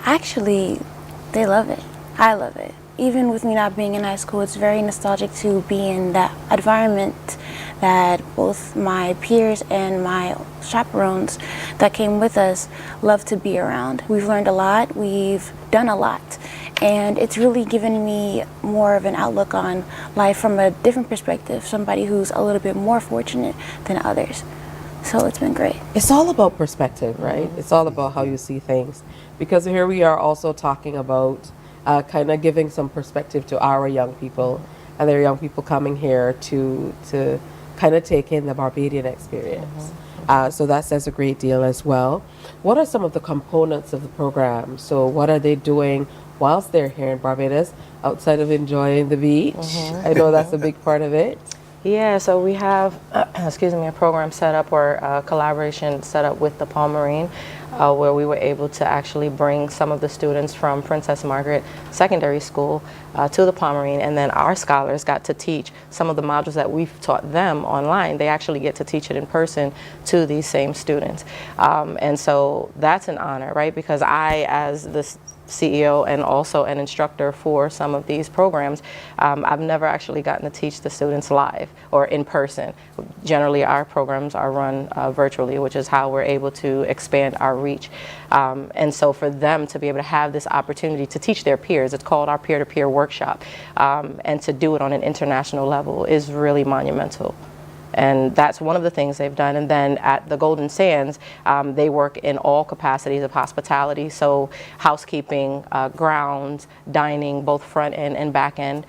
Actually, they love it. I love it. Even with me not being in high school, it's very nostalgic to be in that environment that both my peers and my chaperones that came with us love to be around. We've learned a lot, we've done a lot, and it's really given me more of an outlook on life from a different perspective, somebody who's a little bit more fortunate than others. So it's been great. It's all about perspective, right? It's all about how you see things. Because here we are also talking about kind of giving some perspective to our young people, and there are young people coming here to kind of take in the Barbadian experience. So that says a great deal as well. What are some of the components of the program? So what are they doing whilst they're here in Barbados outside of enjoying the beach? I know that's a big part of it. Yeah, so we have, a program set up or a collaboration set up with the Palm Marine, where we were able to actually bring some of the students from Princess Margaret Secondary School to the Palm Marine, and then our scholars got to teach some of the modules that we've taught them online. They actually get to teach it in person to these same students. And so that's an honor, right? Because I, as the CEO and also an instructor for some of these programs, I've never actually gotten to teach the students live or in person. Generally, our programs are run virtually, which is how we're able to expand our reach. And so for them to be able to have this opportunity to teach their peers, it's called our peer-to-peer workshop, and to do it on an international level is really monumental. And that's one of the things they've done. And then at the Golden Sands, they work in all capacities of hospitality, so housekeeping, grounds, dining, both front end and back end.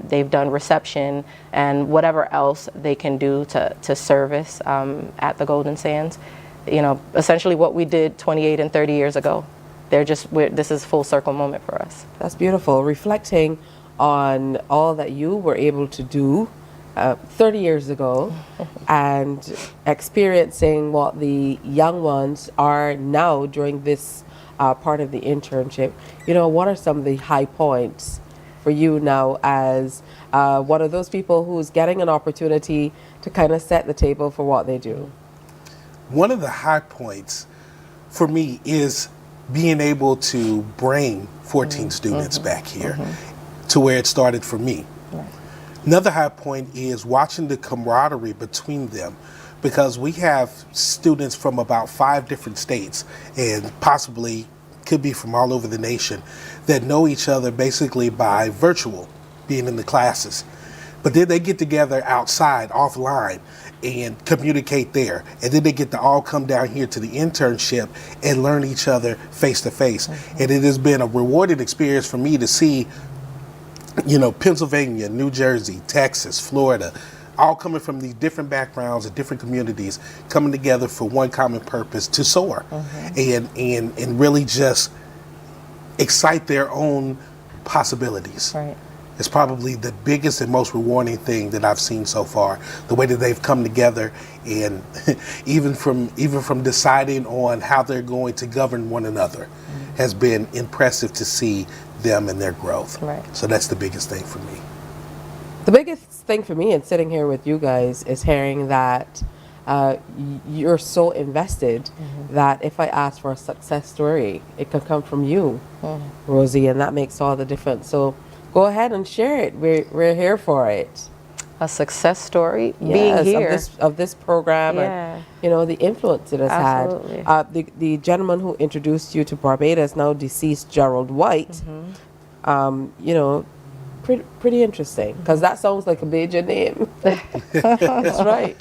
They've done reception and whatever else they can do to service at the Golden Sands. You know, essentially what we did 28 and 30 years ago. This is a full circle moment for us. That's beautiful. Reflecting on all that you were able to do 30 years ago and experiencing what the young ones are now during this part of the internship. You know, what are some of the high points for you now as one of those people who's getting an opportunity to kind of set the table for what they do? One of the high points for me is being able to bring 14 students back here to where it started for me. Another high point is watching the camaraderie between them, because we have students from about 5 different states and possibly could be from all over the nation that know each other basically by virtual being in the classes. But then they get together outside, offline, and communicate there. And then they get to all come down here to the internship and learn each other face to face. And it has been a rewarding experience for me to see, you know, Pennsylvania, New Jersey, Texas, Florida, all coming from these different backgrounds and different communities coming together for one common purpose, to soar and really just excite their own possibilities. It's probably the biggest and most rewarding thing that I've seen so far. The way that they've come together, and even from deciding on how they're going to govern one another has been impressive to see them and their growth. So that's the biggest thing for me. The biggest thing for me in sitting here with you guys is hearing that you're so invested that if I ask for a success story, it could come from you, Rosie, and that makes all the difference. So go ahead and share it. We're here for it. A success story, Yes, being here. of this program, and you know the influence it has Absolutely. had. The gentleman who introduced you to Barbados, now deceased Gerald White, you know, pretty interesting, because that sounds like a major name. That's right.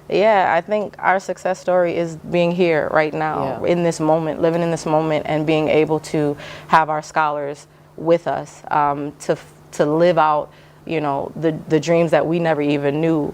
Yeah, I think our success story is being here right now, in this moment, living in this moment, and being able to have our scholars with us to live out, you know, the dreams that we never even knew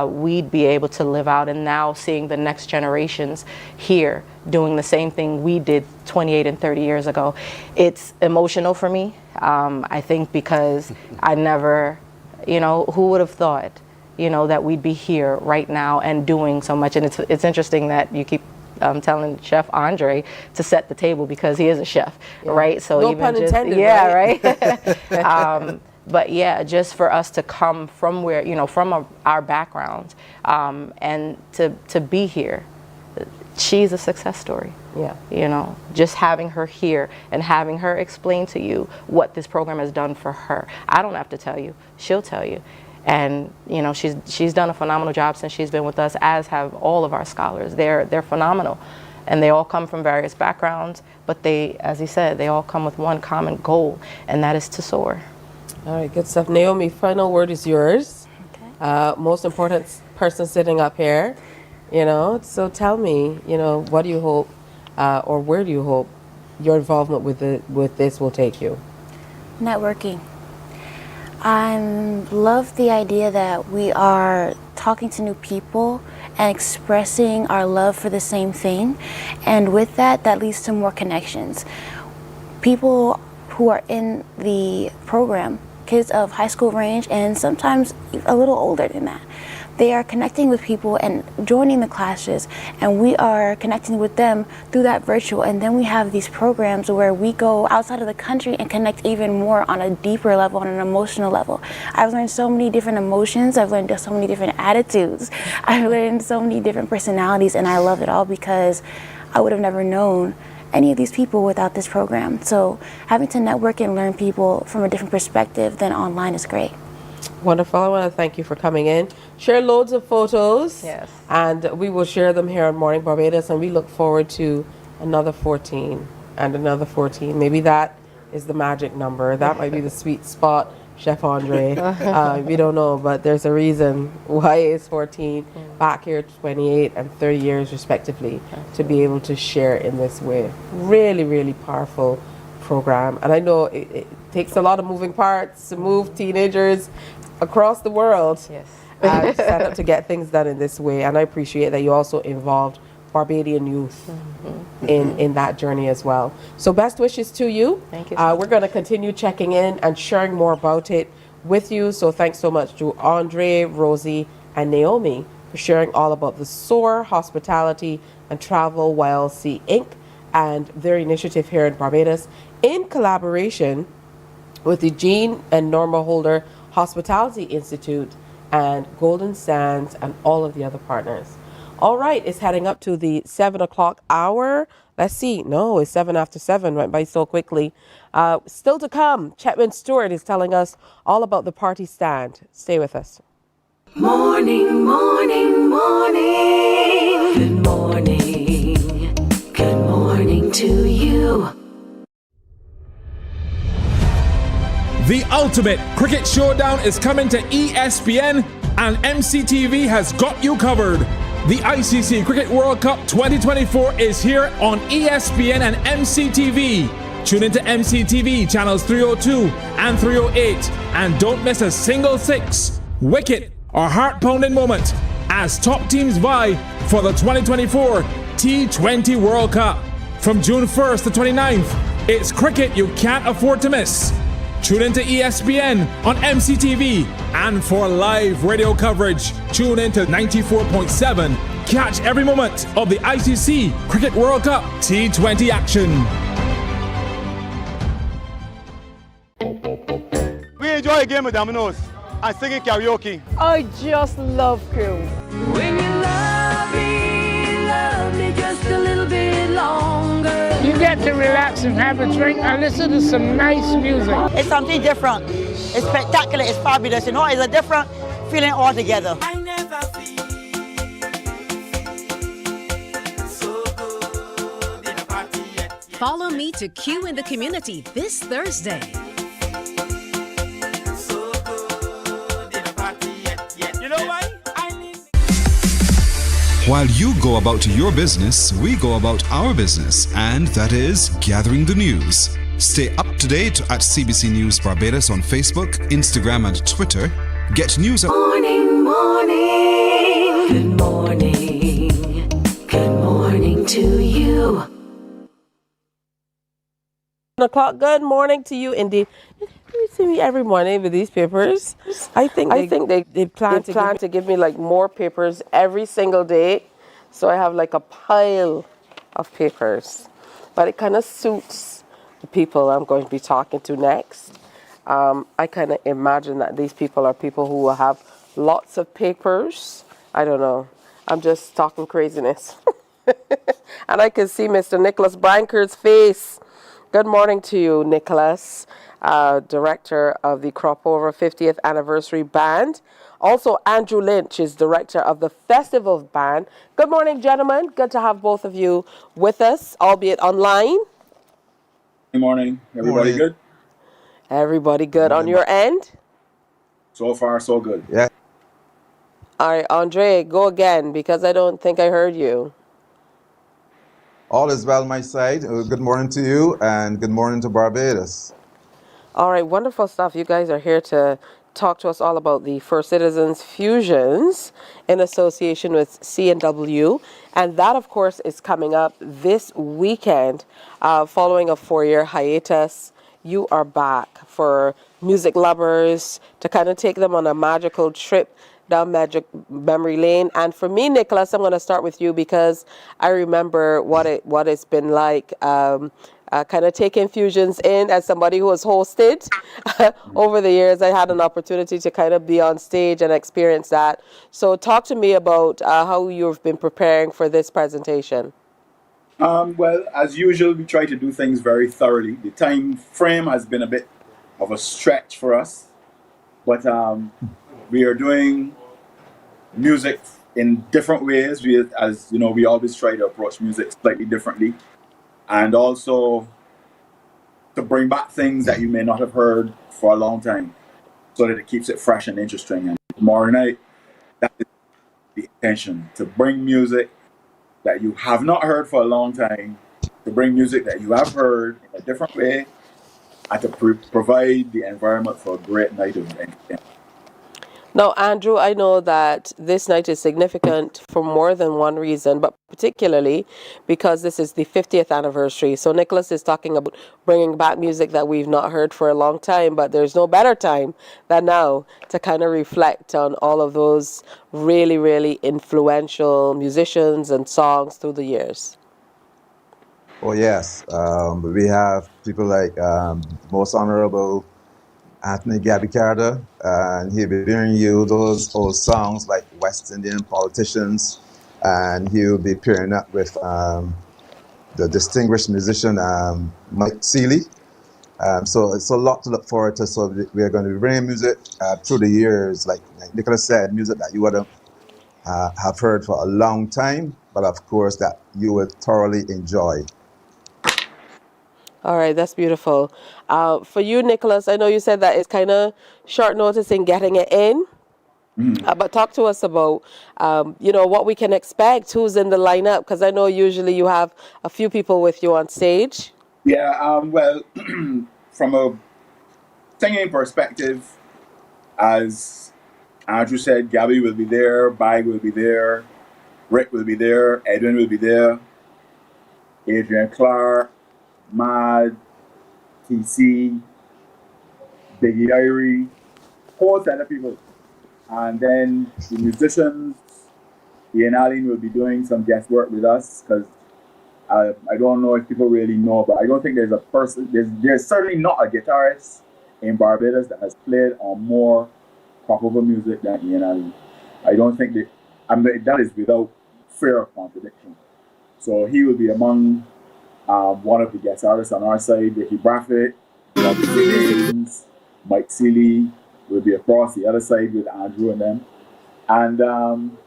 we'd be able to live out, and now seeing the next generations here doing the same thing we did 28 and 30 years ago. It's emotional for me, I think, because I never, you know, who would have thought, you know, that we'd be here right now and doing so much. And it's interesting that you keep telling Chef Andre to set the table, because he is a chef, right? So no even pun just, intended, right? But yeah, just for us to come from where, you know, from our background, and to be here, she's a success story. Yeah. You know, just having her here and having her explain to you what this program has done for her. I don't have to tell you, she'll tell you. And you know, she's done a phenomenal job since she's been with us, as have all of our scholars. They're phenomenal, and they all come from various backgrounds, but they, as he said, they all come with one common goal, and that is to soar. All right, good stuff. Naomi, final word is yours. Okay. Most important person sitting up here, you know. So tell me, you know, what do you hope, or where do you hope your involvement with this will take you? Networking. I love the idea that we are talking to new people and expressing our love for the same thing, and with that leads to more connections. People who are in the program, kids of high school range and sometimes a little older than that, they are connecting with people and joining the classes, and we are connecting with them through that virtual. And then we have these programs where we go outside of the country and connect even more on a deeper level, on an emotional level. I've learned so many different emotions, I've learned so many different attitudes, I've learned so many different personalities, and I love it all because I would have never known any of these people without this program. So having to network and learn people from a different perspective than online is great. Wonderful. I want to thank you for coming in. Share loads of photos. Yes. And we will share them here on Morning Barbados, and we look forward to another 14 and another 14. Maybe that is the magic number. That might be the sweet spot, Chef Andre. We don't know, but there's a reason why it's 14, back here 28 and 30 years respectively, to be able to share in this way. Really, really powerful program. And I know it takes a lot of moving parts to move teenagers across the world. Yes. Set up to get things done in this way. And I appreciate that you also involved Barbadian youth in that journey as well. So best wishes to you. Thank you. We're going to continue checking in and sharing more about it with you. So thanks so much to Andre, Rosie, and Naomi for sharing all about the Soar Hospitality and Travel YLC Inc. and their initiative here in Barbados in collaboration with the Jean and Norma Holder Hospitality Institute and Golden Sands and all of the other partners. All right, it's heading up to the 7 o'clock hour. Let's see. No, it's 7 after 7. Went by so quickly. Still to come, Chetman Stewart is telling us all about the party stand. Stay with us. Morning, morning, morning. Good morning. Good morning to you. The ultimate cricket showdown is coming to ESPN, and MCTV has got you covered. The ICC Cricket World Cup 2024 is here on ESPN and MCTV. Tune into MCTV channels 302 and 308, and don't miss a single six, wicket, or heart-pounding moment as top teams vie for the 2024 T20 World Cup. From June 1st to 29th, it's cricket you can't afford to miss. Tune into ESPN on MCTV, and for live radio coverage, tune into 94.7. Catch every moment of the ICC Cricket World Cup T20 action. We enjoy a game of dominoes and singing karaoke. I just love crew. When you love me just a little bit longer. You get to relax and have a drink and listen to some nice music. It's something different. It's spectacular. It's fabulous. You know, it's a different feeling altogether. Follow me to Q in the Community this Thursday. You know why? While you go about your business, we go about our business, and that is gathering the news. Stay up to date at CBC News Barbados on Facebook, Instagram, and Twitter. Get news at Morning, morning. Good morning. Good morning to you. 7 o'clock. Good morning to you, indeed. You see me every morning with these papers. I think they plan to give me like more papers every single day, so I have like a pile of papers. But it kind of suits the people I'm going to be talking to next. I kind of imagine that these people are people who will have lots of papers. I don't know. I'm just talking craziness. And I can see Mr. Nicholas Branker's face. Good morning to you, Nicholas, director of the Crop Over 50th Anniversary Band. Also, Andrew Lynch is director of the Festival Band. Good morning, gentlemen. Good to have both of you with us, albeit online. Good morning. Everybody good? Everybody good on your end? So far, so good. Yeah. All right, Andre, go again, because I don't think I heard you. All is well my side. Good morning to you and good morning to Barbados. All right, wonderful stuff. You guys are here to talk to us all about the First Citizens Fusions in association with C&W. And that, of course, is coming up this weekend following a 4-year hiatus. You are back for music lovers to kind of take them on a magical trip down magic memory lane. And for me, Nicholas, I'm going to start with you because I remember what it's been like kind of taking fusions in as somebody who has hosted over the years. I had an opportunity to kind of be on stage and experience that. So talk to me about how you've been preparing for this presentation. Well, as usual, we try to do things very thoroughly. The time frame has been a bit of a stretch for us, but we are doing music in different ways. As you know, we always try to approach music slightly differently, and also to bring back things that you may not have heard for a long time, so that it keeps it fresh and interesting. And tomorrow night, that is the intention, to bring music that you have not heard for a long time, to bring music that you have heard in a different way, and to provide the environment for a great night of entertainment. Now, Andrew, I know that this night is significant for more than one reason, but particularly because this is the 50th anniversary. So Nicholas is talking about bringing back music that we've not heard for a long time, but there's no better time than now to kind of reflect on all of those really, really influential musicians and songs through the years. Oh yes, we have people like Most Honorable Anthony Gabby Carter, and he'll be bringing you those old songs like West Indian Politicians, and he'll be pairing up with the distinguished musician Mike Seeley. So it's a lot to look forward to. So we are going to be bringing music through the years, like Nicholas said, music that you would have heard for a long time, but of course that you would thoroughly enjoy. All right, that's beautiful. For you, Nicholas, I know you said that it's kind of short notice in getting it in. But talk to us about, what we can expect, who's in the lineup, because I know usually you have a few people with you on stage. Yeah, well, from a singing perspective, as Andrew said, Gabby will be there, Bag will be there, Rick will be there, Edwin will be there, Adrian Clark, Mad, TC, Biggie Irie, whole set of people. And then the musicians, Ian Allen will be doing some guest work with us because I don't know if people really know, but I don't think there's a person, there's certainly not a guitarist in Barbados that has played on more crossover music than Ian Allen. I don't think that is without fear of contradiction. So he will be among one of the guest artists on our side, Ricky Braffett, Robbie Simmons, Mike Seeley will be across the other side with Andrew and them. And,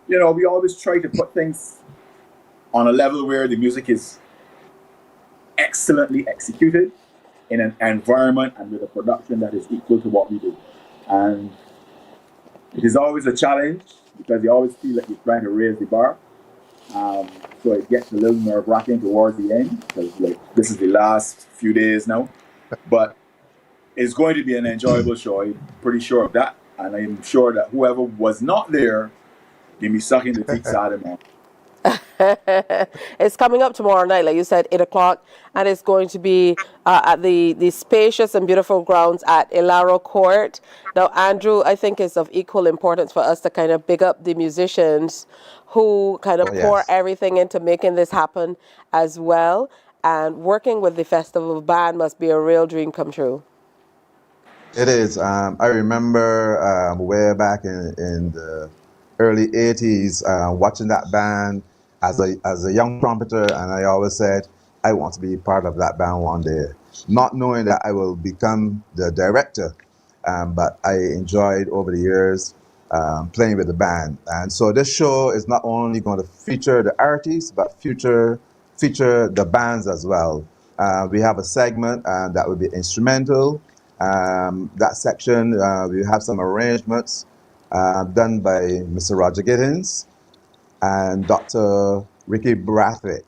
we always try to put things on a level where the music is excellently executed in an environment and with a production that is equal to what we do. And it is always a challenge because you always feel like you're trying to raise the bar. So it gets a little nerve-wracking towards the end because this is the last few days now. But it's going to be an enjoyable show. I'm pretty sure of that. And I'm sure that whoever was not there will be sucking the teeth out of them. It's coming up tomorrow night, like you said, 8 o'clock, and it's going to be at the spacious and beautiful grounds at Ilaro Court. Now, Andrew, I think it's of equal importance for us to kind of big up the musicians who kind of pour everything into making this happen as well. And working with the festival band must be a real dream come true. It is. I remember way back in the early 80s watching that band as a young trumpeter, and I always said, I want to be part of that band one day, not knowing that I will become the director. But I enjoyed over the years playing with the band. And so this show is not only going to feature the artists, but feature the bands as well. We have a segment that will be instrumental. That section, we have some arrangements done by Mr. Roger Giddens and Dr. Ricky Brathwaite.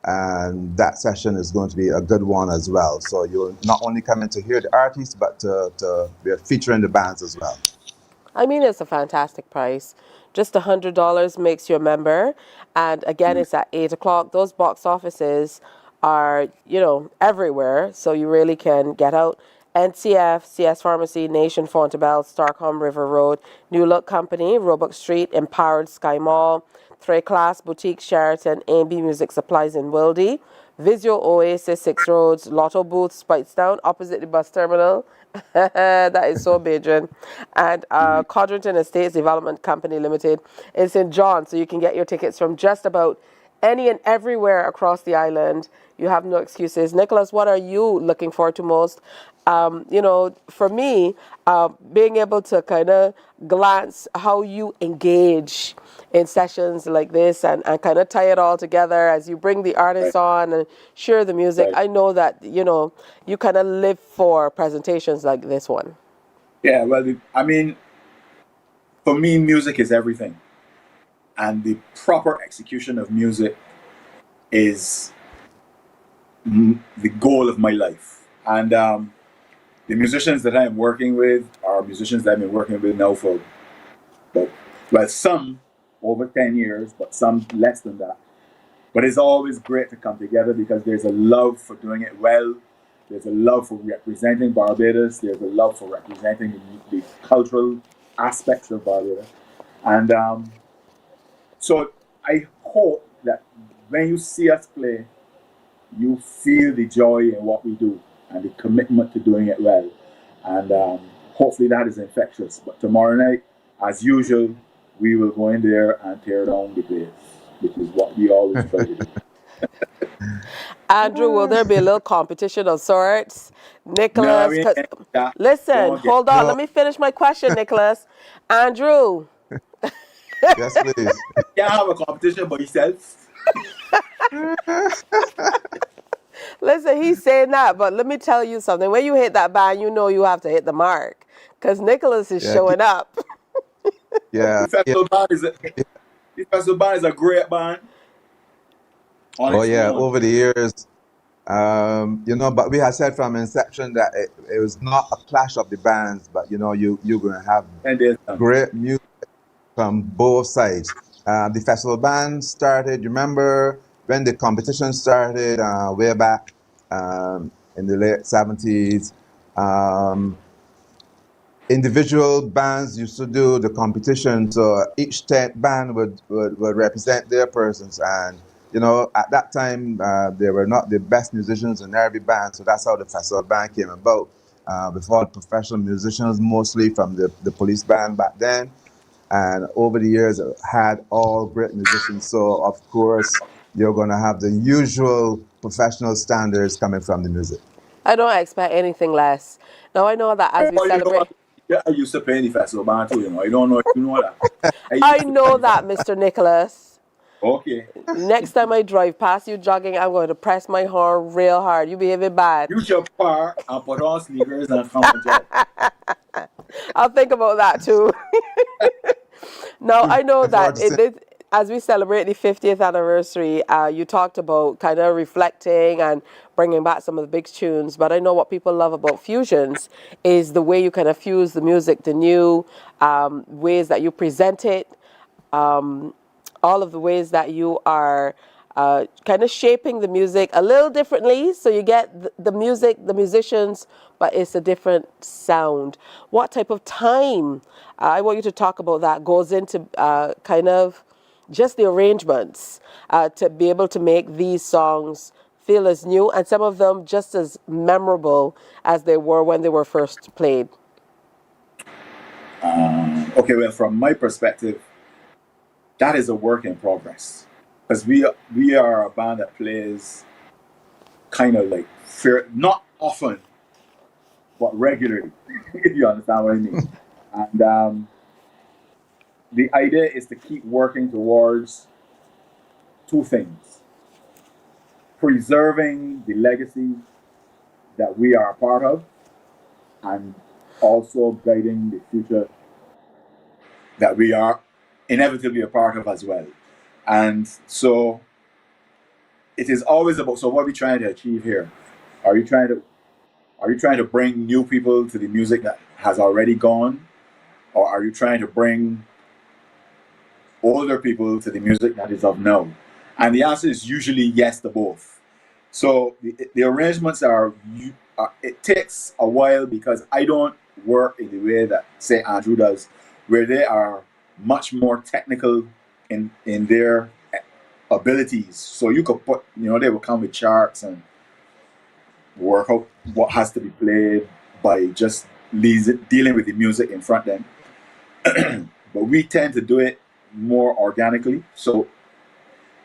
And that session is going to be a good one as well. So you'll not only come in to hear the artists, but we are featuring the bands as well. I mean, it's a fantastic price. Just $100 makes you a member. And again, it's at 8 o'clock. Those box offices are, everywhere. So you really can get out. NCF, CS Pharmacy, Nation, Fontebelle, Starcom River Road, New Look Company, Roebuck Street, Empowered Sky Mall, Three Class Boutique, Sheraton, A&B Music Supplies in Wildy, Visio Oasis, 6 Roads, Lotto Booth, Spitestown, opposite the bus terminal. That is so major. And Codrington Estates Development Company Limited in St. John. So you can get your tickets from just about any and everywhere across the island. You have no excuses. Nicholas, what are you looking forward to most? For me, being able to kind of glance how you engage in sessions like this and kind of tie it all together as you bring the artists on and share the music. I know that, you kind of live for presentations like this one. Yeah, well, for me, music is everything. And the proper execution of music is the goal of my life. And the musicians that I'm working with are musicians that I've been working with now for, some over 10 years, but some less than that. But it's always great to come together because there's a love for doing it well. There's a love for representing Barbados. There's a love for representing the cultural aspects of Barbados. And so I hope that when you see us play, you feel the joy in what we do. and the commitment to doing it well. And hopefully that is infectious. But tomorrow night, as usual, we will go in there and tear down the place, which is what we always try to do. Andrew, will there be a little competition of sorts? Nicholas, No, we 'cause- ain't that. listen, Don't get- hold on, No. let me finish my question, Nicholas. Andrew. Yes, please. Can't have a competition by yourself. Listen, he's saying that, but let me tell you something. When you hit that band, you know you have to hit the mark, because Nicholas is Yeah, showing up. Yeah. The festival band is a great band. On Oh its yeah. own. Over the years, but we had said from inception that it was not a clash of the bands, but you're going to have And there's great music from both sides. The festival band started. You remember when the competition started way back in the late 70s? Individual bands used to do the competition, so each band would represent their persons, and at that time they were not the best musicians in every band, so that's how the festival band came about. Before professional musicians, mostly from the police band back then, and over the years it had all great musicians. So of course you're going to have the usual professional standards coming from the music. I don't expect anything less. Now, I know that as we celebrate... I used to play in the festival band too, I don't know if you know that. I know that, Mr. Nicholas. Okay. Next time I drive past you jogging, I'm going to press my horn real hard. You behaving bad. You should park and put on sneakers and come and jog. I'll think about that too. Now, I know that as we celebrate the 50th anniversary, you talked about kind of reflecting and bringing back some of the big tunes, but I know what people love about fusions is the way you kind of fuse the music, the new ways that you present it, all of the ways that you are kind of shaping the music a little differently, so you get the music, the musicians, but it's a different sound. What type of time, I want you to talk about that, goes into kind of just the arrangements to be able to make these songs feel as new and some of them just as memorable as they were when they were first played? Okay, well, from my perspective, that is a work in progress. Because we are a band that plays kind of like not often, but regularly, if you understand what I mean. And the idea is to keep working towards two things: preserving the legacy that we are a part of, and also guiding the future that we are inevitably a part of as well. And so it is always about, so what are we trying to achieve here? Are you trying to bring new people to the music that has already gone? Or are you trying to bring older people to the music that is of now? And the answer is usually yes to both. So the arrangements it takes a while because I don't work in the way that, say, Andrew does, where they are much more technical in their abilities. So you could put, they will come with charts and work out what has to be played by just dealing with the music in front of them. But we tend to do it more organically. So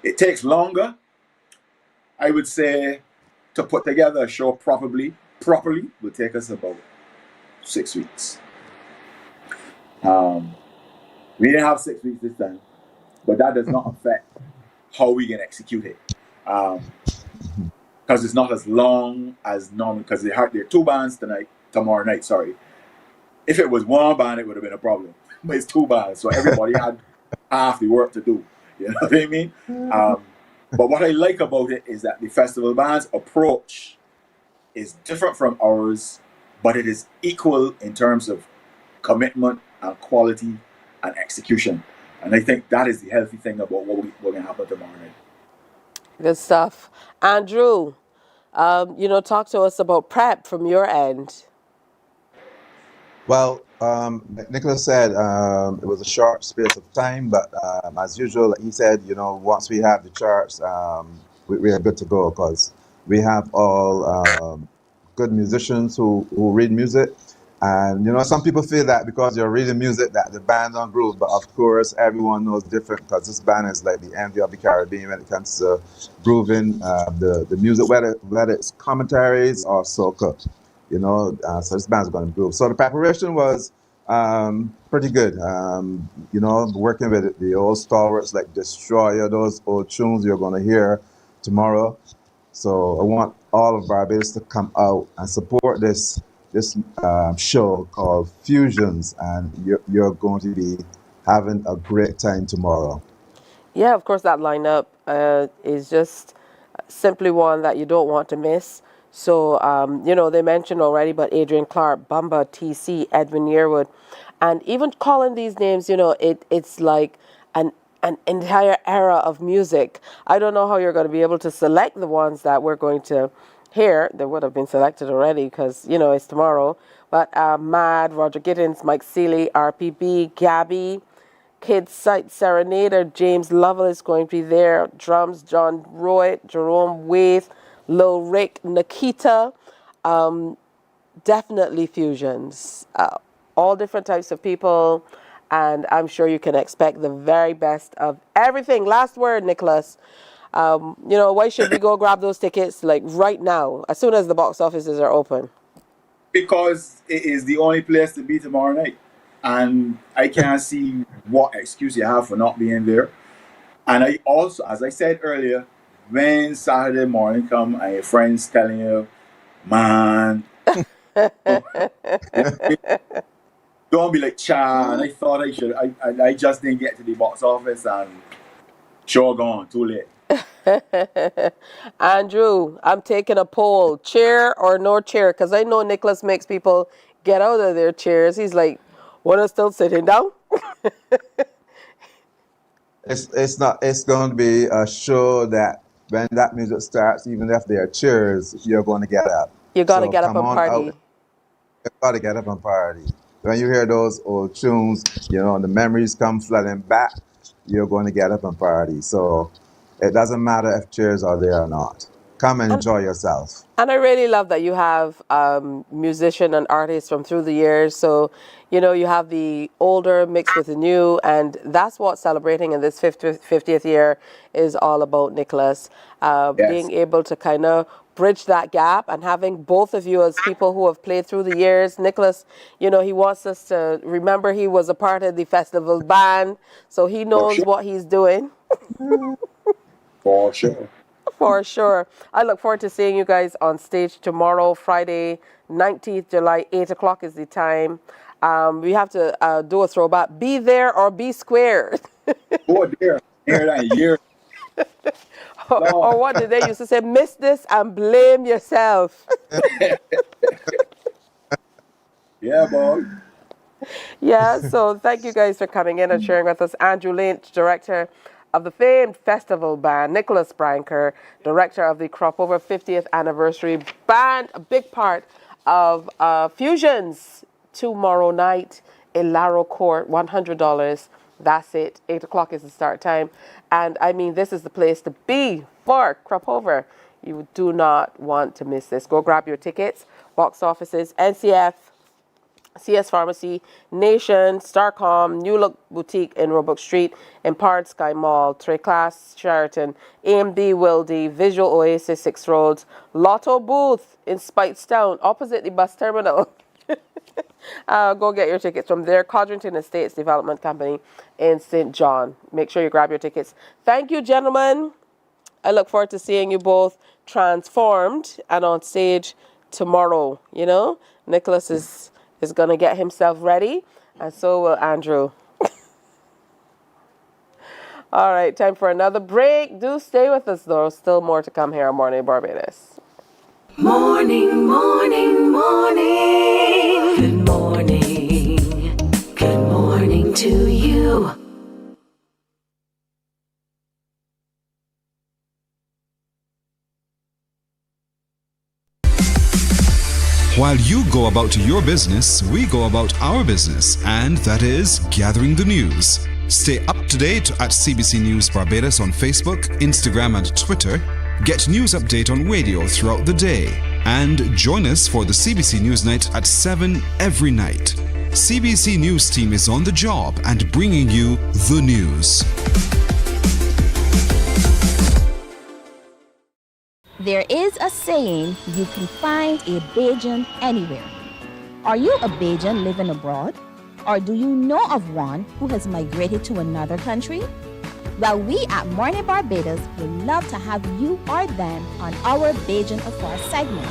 it takes longer, I would say, to put together a show properly will take us about 6 weeks. We didn't have 6 weeks this time, but that does not affect how we can execute it. Because it's not as long as normal, because there are two bands tomorrow night, sorry. If it was one band, it would have been a problem. But it's two bands, so everybody had half the work to do. You know what I mean? But what I like about it is that the festival band's approach is different from ours, but it is equal in terms of commitment and quality and execution. And I think that is the healthy thing about what going to happen tomorrow night. Good stuff. Andrew, talk to us about prep from your end. Well, Nicholas said it was a short space of time, but as usual, he said, once we have the charts, we are good to go because we have all good musicians who read music. And you know, some people feel that because you're reading music that the band don't groove, but of course everyone knows different, because this band is like the envy of the Caribbean when it comes to grooving the music, whether it's commentaries or soca, you know. So this band's going to groove. So the preparation was pretty good. You know, working with the old stalwarts like Destroyer, those old tunes you're going to hear tomorrow. So I want all of Barbados to come out and support this show called Fusions, and you're going to be having a great time tomorrow. Yeah, of course, that lineup is just simply one that you don't want to miss. So, you know, they mentioned already, but Adrian Clark, Bamba, TC, Edwin Yearwood, and even calling these names, you know, it's like an entire era of music. I don't know how you're going to be able to select the ones that we're going to hear. They would have been selected already because, you know, it's tomorrow. But Mad, Roger Gittins, Mike Seeley, RPB, Gabby, Kid Sight, Serenader, James Lovell is going to be there. Drums, John Roy, Jerome Waith, Lil Rick, Nikita. Definitely fusions. All different types of people. And I'm sure you can expect the very best of everything. Last word, Nicholas. You know, why should we go grab those tickets like right now, as soon as the box offices are open? Because it is the only place to be tomorrow night. And I can't see what excuse you have for not being there. And I also, as I said earlier, when Saturday morning come and your friends telling you, man, don't be like, cha, and I thought I should, I just didn't get to the box office and sure gone, too late. Andrew, I'm taking a poll, chair or no chair, because I know Nicholas makes people get out of their chairs. He's like, "What are still sitting down?" It's going to be a show that when that music starts, even if there are chairs, you're going to get up. You got to get up and party. You got to get up and party. When you hear those old tunes, you know, and the memories come flooding back, you're going to get up and party. So it doesn't matter if chairs are there or not. Come and enjoy yourself. And I really love that you have musician and artists from through the years. So, you know, you have the older mixed with the new, and that's what celebrating in this 50th year is all about, Nicholas. Yes. Being able to kind of bridge that gap and having both of you as people who have played through the years. Nicholas, you know, he wants us to remember he was a part of the festival band, so he knows what he's doing. For sure. For sure. I look forward to seeing you guys on stage tomorrow, Friday, 19th July, 8 o'clock is the time. We have to do a throwback. Be there or be squared. Oh, dear. Year. Or what did they used to say? Miss this and blame yourself. Yeah, boy. Yeah, so thank you guys for coming in and sharing with us. Andrew Lynch, director of the famed festival band, Nicholas Branker, director of the Crop Over 50th anniversary band, a big part of Fusions tomorrow night in Laro Court, $100. That's it. 8 o'clock is the start time. And I mean, this is the place to be for Crop Over. You do not want to miss this. Go grab your tickets. Box offices, NCF, CS Pharmacy, Nation, Starcom, New Look Boutique in Roebuck Street, Empire Sky Mall, Treclass, Sheraton, AMD Wildy, Visual Oasis 6 Roads, Lotto Booth in Speightstown, opposite the bus terminal. Go get your tickets from there. Codrington Estates Development Company in St. John. Make sure you grab your tickets. Thank you, gentlemen. I look forward to seeing you both transformed and on stage tomorrow. You know, Nicholas is going to get himself ready, and so will Andrew. All right, time for another break. Do stay with us, though. Still more to come here on Morning Barbados. Morning, morning, morning. Good morning. Good morning to you. While you go about your business, we go about our business, and that is gathering the news. Stay up to date at CBC News Barbados on Facebook, Instagram, and Twitter. Get news update on radio throughout the day. And join us for the CBC News Night at 7 every night. CBC News team is on the job and bringing you the news. There is a saying, you can find a Bajan anywhere. Are you a Bajan living abroad? Or do you know of one who has migrated to another country? Well, we at Mornin Barbados would love to have you or them on our Bajan Affair segment.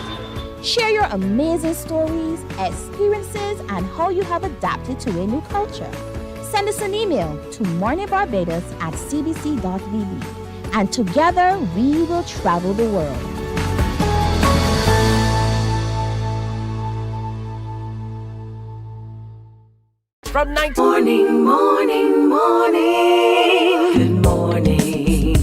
Share your amazing stories, experiences, and how you have adapted to a new culture. Send us an email to morninbarbados@cbc.vb, and together we will travel the world. From 19 Morning, morning, morning. Good morning.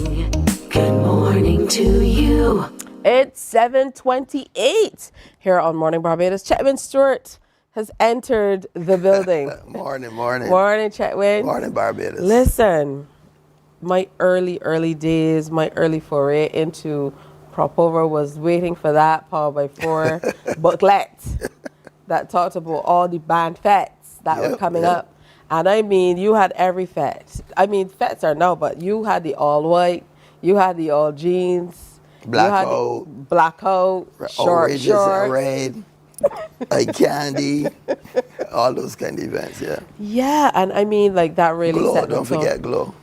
Good morning to you. It's 7:28 here on Morning Barbados. Chetwin Stewart has entered the building. Morning. Morning, Chetwin. Morning, Barbados. Listen, my early days, my early foray into prop over was waiting for that Power by 4 booklet that talked about all the band fets that were coming up. And I mean, you had every fet. I mean, fets are now, but you had the all white, you had the all jeans, black coat, short shorts, red, like candy, all those kind of events, yeah. Yeah, and I mean, like that really Glow, set the don't tone. forget Glow.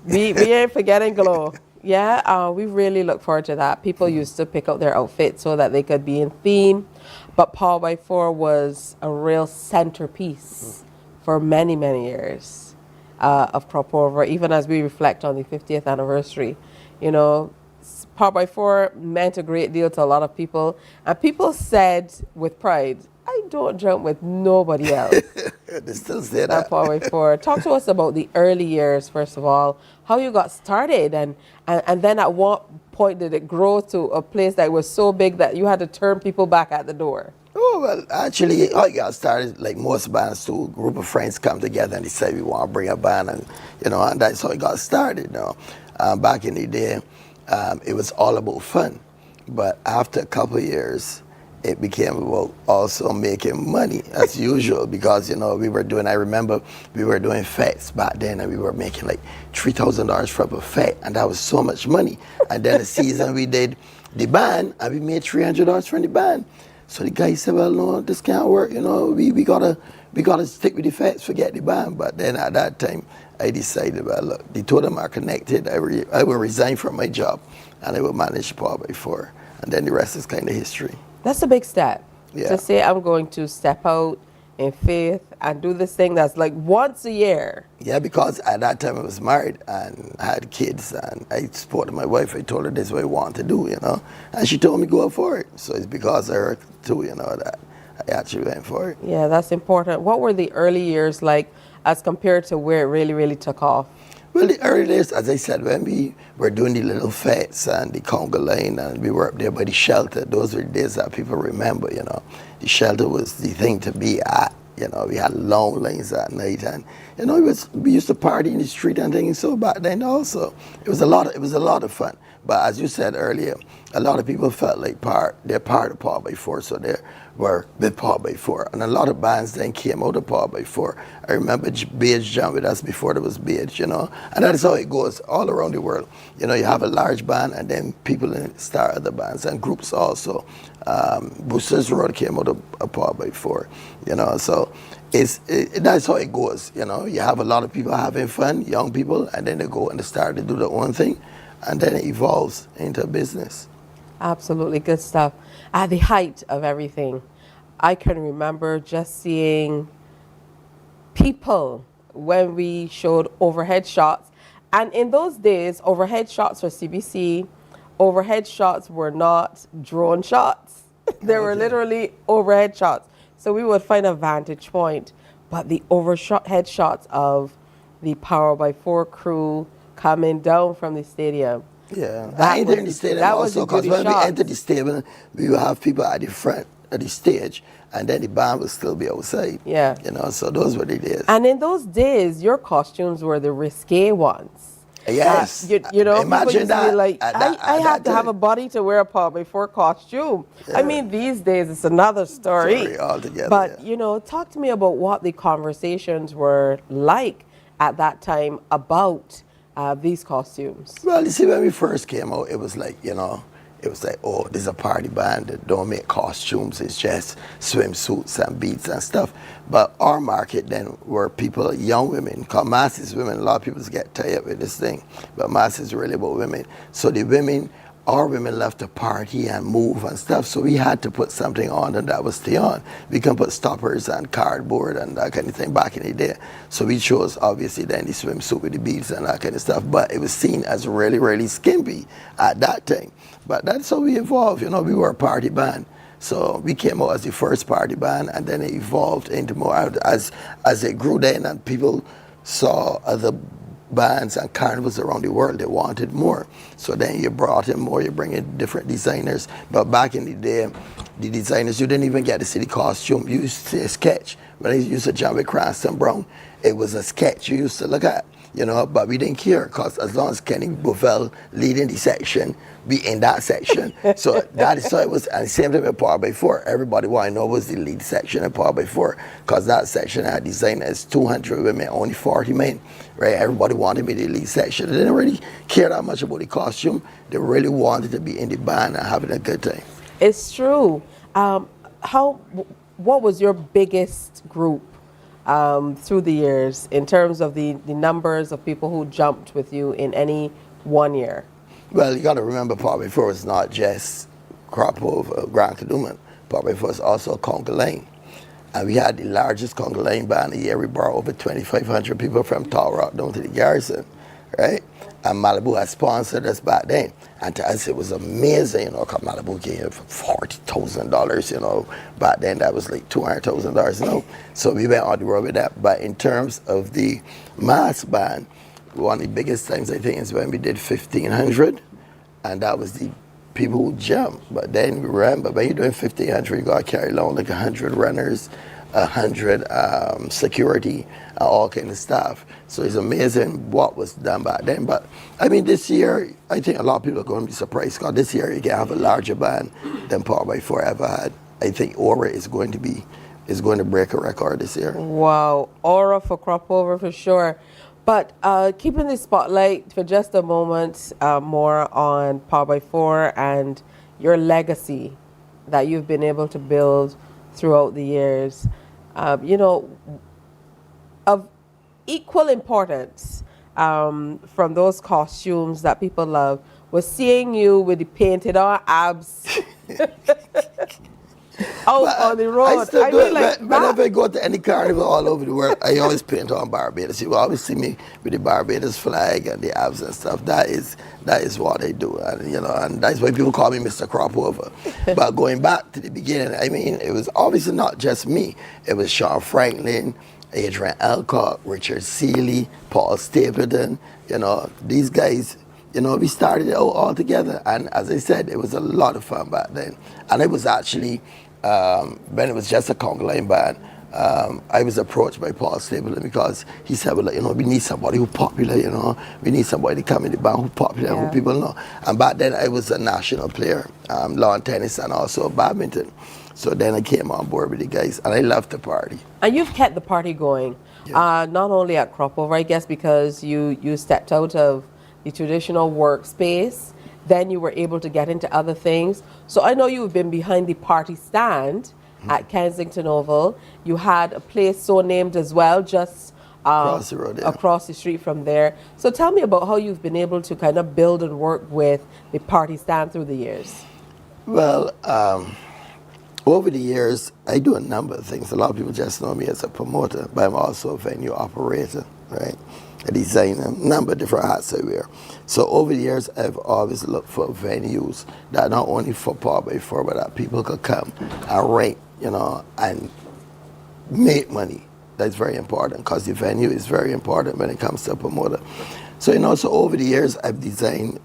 We ain't forgetting Glow. Yeah, we really look forward to that. People used to pick out their outfits so that they could be in theme, but Power by 4 was a real centerpiece for many, many years of Prop Over, even as we reflect on the 50th anniversary. You know, Power by 4 meant a great deal to a lot of people, and people said with pride, I don't jump with nobody else. They still say that. Power by 4. Talk to us about the early years, first of all, how you got started, and then at what point did it grow to a place that was so big that you had to turn people back at the door? Oh, well, actually, I got started like most bands too. A group of friends come together and decide we want to bring a band, and and that's how it got started. Back in the day, it was all about fun, but after a couple of years, it became about also making money as usual, because we were doing. I remember we were doing fets back then, and we were making like $3,000 from a fet, and that was so much money. And then a season we did the band, and we made $300 from the band. So the guy said, "Well, no, this can't work. We gotta stick with the fets, forget the band." But then at that time, I decided, well, look, the two of them are connected. I will resign from my job, and I will manage Power by 4, and then the rest is kind of history. That's a big step. Yeah. To say I'm going to step out in faith and do this thing that's like once a year. Yeah, because at that time I was married and I had kids, and I supported my wife. I told her this is what I want to do, and she told me go for it. So it's because of her too, that I actually went for it. Yeah, that's important. What were the early years like as compared to where it really, really took off? Well, the early days, as I said, when we were doing the little fets and the conga line, and we were up there by the shelter, those were the days that people remember, The shelter was the thing to be at, We had long lines at night, and, we used to party in the street and things. So back then also, it was a lot of fun. But as you said earlier, a lot of people felt like they're part of Power by 4, so they were with Power by 4. And a lot of bands then came out of Power by 4. I remember Beige jumped with us before there was Beige, And that's how it goes all around the world. You have a large band, and then people start other bands and groups also. Boosters Road came out of Power by 4, So that's how it goes, You have a lot of people having fun, young people, and then they go and they start to do their own thing. And then it evolves into business. Absolutely, good stuff. At the height of everything, I can remember just seeing people when we showed overhead shots. And in those days, overhead shots for CBC, overhead shots were not drone shots. They were literally overhead shots. So we would find a vantage point. But the overhead shots of the Power by 4 crew coming down from the stadium. Yeah, I entered in the stadium also, because when we entered the stadium, we would have people at the front of the stage, and then the band would still be outside. Yeah. So those were the days. And in those days, your costumes were the risque ones. Yes. You know, Imagine people used to be that. like, I have to have time. a body to wear a Paul before costume. I mean, these days it's another story. Altogether, but, you know, talk to me about what the conversations were like at that time about these costumes. Well, you see, when we first came out, it was like, you know, it was like, oh, there's a party band that don't make costumes. It's just swimsuits and beads and stuff. But our market then were people, young women, called masses women. A lot of people get tired with this thing, but masses is really about women. So the women, our women left to party and move and stuff. So we had to put something on, and that was stay on. We can put stoppers and cardboard and that kind of thing back in the day. So we chose, obviously, then the swimsuit with the beads and that kind of stuff. But it was seen as really, really skimpy at that time. But that's how we evolved. You know, we were a party band. So we came out as the first party band, and then it evolved into more, as it grew then and people saw other bands and carnivals around the world, they wanted more. So then you brought in more, you bring in different designers. But back in the day, the designers, you didn't even get to see the costume. You used to see a sketch. When I used to jump with Cranston Brown, it was a sketch you used to look at, you know, but we didn't care, because as long as Kenny Bovell leading the section, be in that section. So that is how it was. And same thing with Power by 4. Everybody wanted to know was the lead section of Power by 4, because that section had designers, 200 women, only 40 men, right? Everybody wanted to be the lead section. They didn't really care that much about the costume. They really wanted to be in the band and having a good time. It's true. What was your biggest group through the years in terms of the numbers of people who jumped with you in any 1 year? Well, you got to remember, Power by 4 is not just crop over Grand Kadooment. Power by 4 is also Conga Line. And we had the largest Conga Line band a year. We brought over 2,500 people from Tall Rock down to the Garrison, right? And Malibu had sponsored us back then. And to us, it was amazing, you know, because Malibu came here for $40,000, you know. Back then, that was like $200,000, you know. So we went on the road with that. But in terms of the mass band, one of the biggest things, I think, is when we did 1,500, and that was the people who jumped. But then we ran, but when you're doing 1,500, you got to carry along like 100 runners, 100 security, all kind of stuff. So it's amazing what was done back then. But I mean, this year, I think a lot of people are going to be surprised, because this year you can have a larger band than Power by 4 ever had. I think Aura is going to break a record this year. Wow, Aura for Crop Over for sure. But keeping the spotlight for just a moment more on Power by 4 and your legacy that you've been able to build throughout the years, you know, of equal importance from those costumes that people love was seeing you with the painted on abs out on the road. I still do it. Whenever I go to any carnival all over the world, I always paint on Barbados. You will always see me with the Barbados flag and the abs and stuff. That is what I do, and you know, and that's why people call me Mr. Cropover. But going back to the beginning, I mean, it was obviously not just me. It was Sean Franklin, Adrian Alcock, Richard Seeley, Paul Stapleton. You know, these guys. You know, we started it all together, and as I said, it was a lot of fun back then. And it was actually, when it was just a Conga Line band, I was approached by Paul Stapleton, because he said, well, you know, we need somebody who's popular, you know. We need somebody to come in the band who's popular, who people know. And back then, I was a national player, lawn tennis and also badminton. So then I came on board with the guys, and I loved the party. And you've kept the party going, not only at Crop Over, I guess, because you stepped out of the traditional workspace, then you were able to get into other things. So I know you've been behind the party stand at Kensington Oval. You had a place so named as well, just across the road, across the street from there. So tell me about how you've been able to kind of build and work with the party stand through the years. Well, over the years, I do a number of things. A lot of people just know me as a promoter, but I'm also a venue operator, right? A designer, a number of different hats I wear. So over the years, I've always looked for venues that not only for Power by 4, but that people could come and rent, you know, and make money. That's very important, because the venue is very important when it comes to a promoter. So, you know, so over the years, I've designed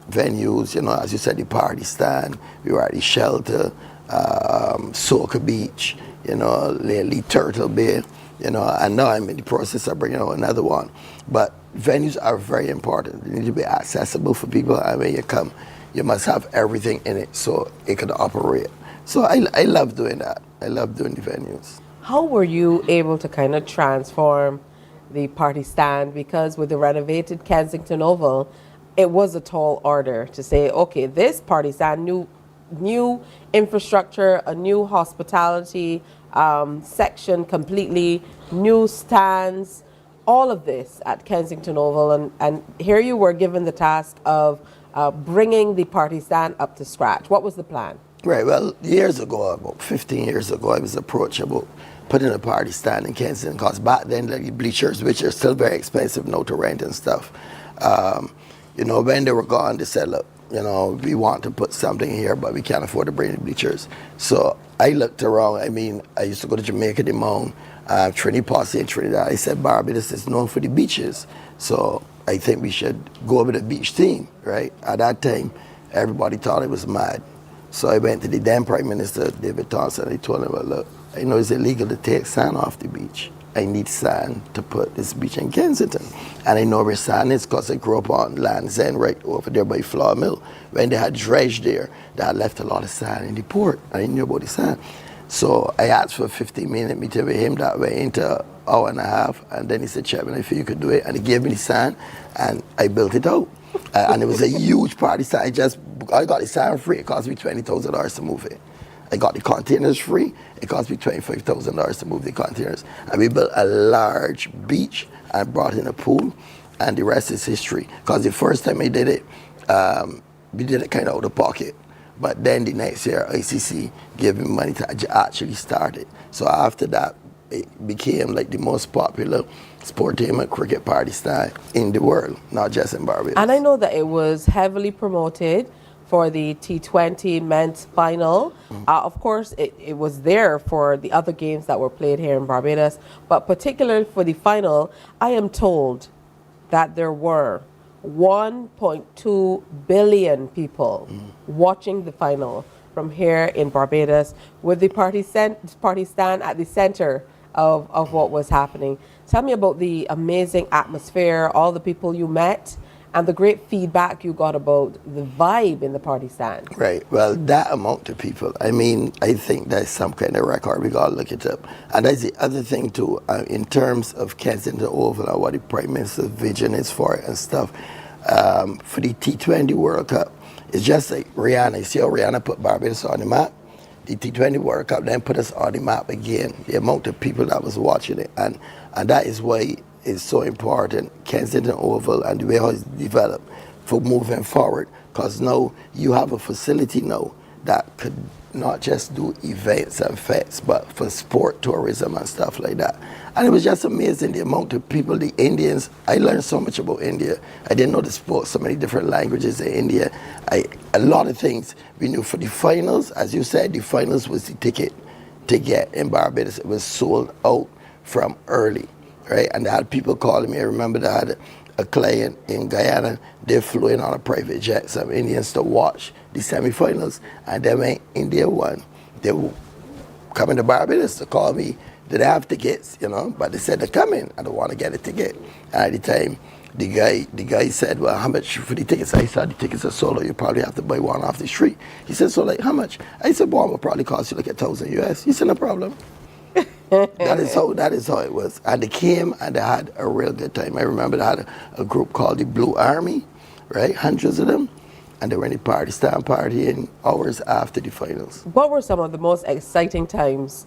venues, you know, as you said, the party stand, we were at the shelter, Soca Beach, you know, lately Turtle Bay. You know, and now I'm in the process of bringing out another one. But venues are very important. They need to be accessible for people. And when you come, you must have everything in it so it can operate. So I love doing that. I love doing the venues. How were you able to kind of transform the party stand? Because with the renovated Kensington Oval, it was a tall order to say, okay, this party stand, new infrastructure, a new hospitality section, completely new stands, all of this at Kensington Oval, and here you were given the task of bringing the party stand up to scratch. What was the plan? Right, well, years ago, about 15 years ago, I was approached about putting a party stand in Kensington, because back then, like, the bleachers, which are still very expensive now to rent and stuff, you know, when they were gone, they said, look, you know, we want to put something here, but we can't afford to bring the bleachers. So I looked around. I mean, I used to go to Jamaica, the Mount, Trinity Posse in Trinidad. I said, Barbados is known for the beaches. So I think we should go with a beach theme, right? At that time, everybody thought I was mad. So I went to the then Prime Minister, David Thompson, and I told him, well, look, I know it's illegal to take sand off the beach. I need sand to put this beach in Kensington. And I know where sand is because I grew up on Land's End right over there by Flour Mill. When they had dredge there, they had left a lot of sand in the port. I knew about the sand. So I asked for a 15-minute meeting with him that way into an hour and a half. And then he said, Chairman, I feel you could do it. And he gave me the sand, and I built it out. And it was a huge party sand. I got the sand free. It cost me $20,000 to move it. I got the containers free. It cost me $25,000 to move the containers. And we built a large beach and brought in a pool, and the rest is history. Because the first time I did it, we did it kind of out of pocket. But then the next year, ICC gave me money to actually start it. So after that, it became like the most popular sportainment cricket party stand in the world, not just in Barbados. And I know that it was heavily promoted for the T20 men's final. Of course, it was there for the other games that were played here in Barbados, but particularly for the final, I am told that there were 1.2 billion people watching the final from here in Barbados, with the party stand at the center of what was happening. Tell me about the amazing atmosphere, all the people you met, and the great feedback you got about the vibe in the party stand. Right. Well, that amount of people, I mean, I think that's some kind of record. We got to look it up. And that's the other thing, too, in terms of Kensington Oval and what the Prime Minister's vision is for it and stuff. For the T20 World Cup, it's just like Rihanna. You see how Rihanna put Barbados on the map? The T20 World Cup then put us on the map again, the amount of people that was watching it. And that is why it's so important, Kensington Oval and the way how it's developed for moving forward. Because now you have a facility now that could not just do events and fests, but for sport, tourism and stuff like that. And it was just amazing, the amount of people, the Indians. I learned so much about India. I didn't know they spoke so many different languages in India. A lot of things we knew. For the finals, as you said, the finals was the ticket to get in Barbados. It was sold out from early, right? And they had people calling me. I remember they had a client in Guyana. They flew in on a private jet, some Indians, to watch the semifinals. And then when India won, they were coming to Barbados to call me. Did they have tickets, you know? But they said, they're coming. I don't want to get a ticket. And at the time, the guy said, well, how much for the tickets? I said, the tickets are sold out. You probably have to buy one off the street. He said, so like, how much? I said, one will probably cost you like $1,000 US. He said, no problem. That is how it was. And they came and they had a real good time. I remember they had a group called the Blue Army, right? Hundreds of them. And they were in the party stand partying hours after the finals. What were some of the most exciting times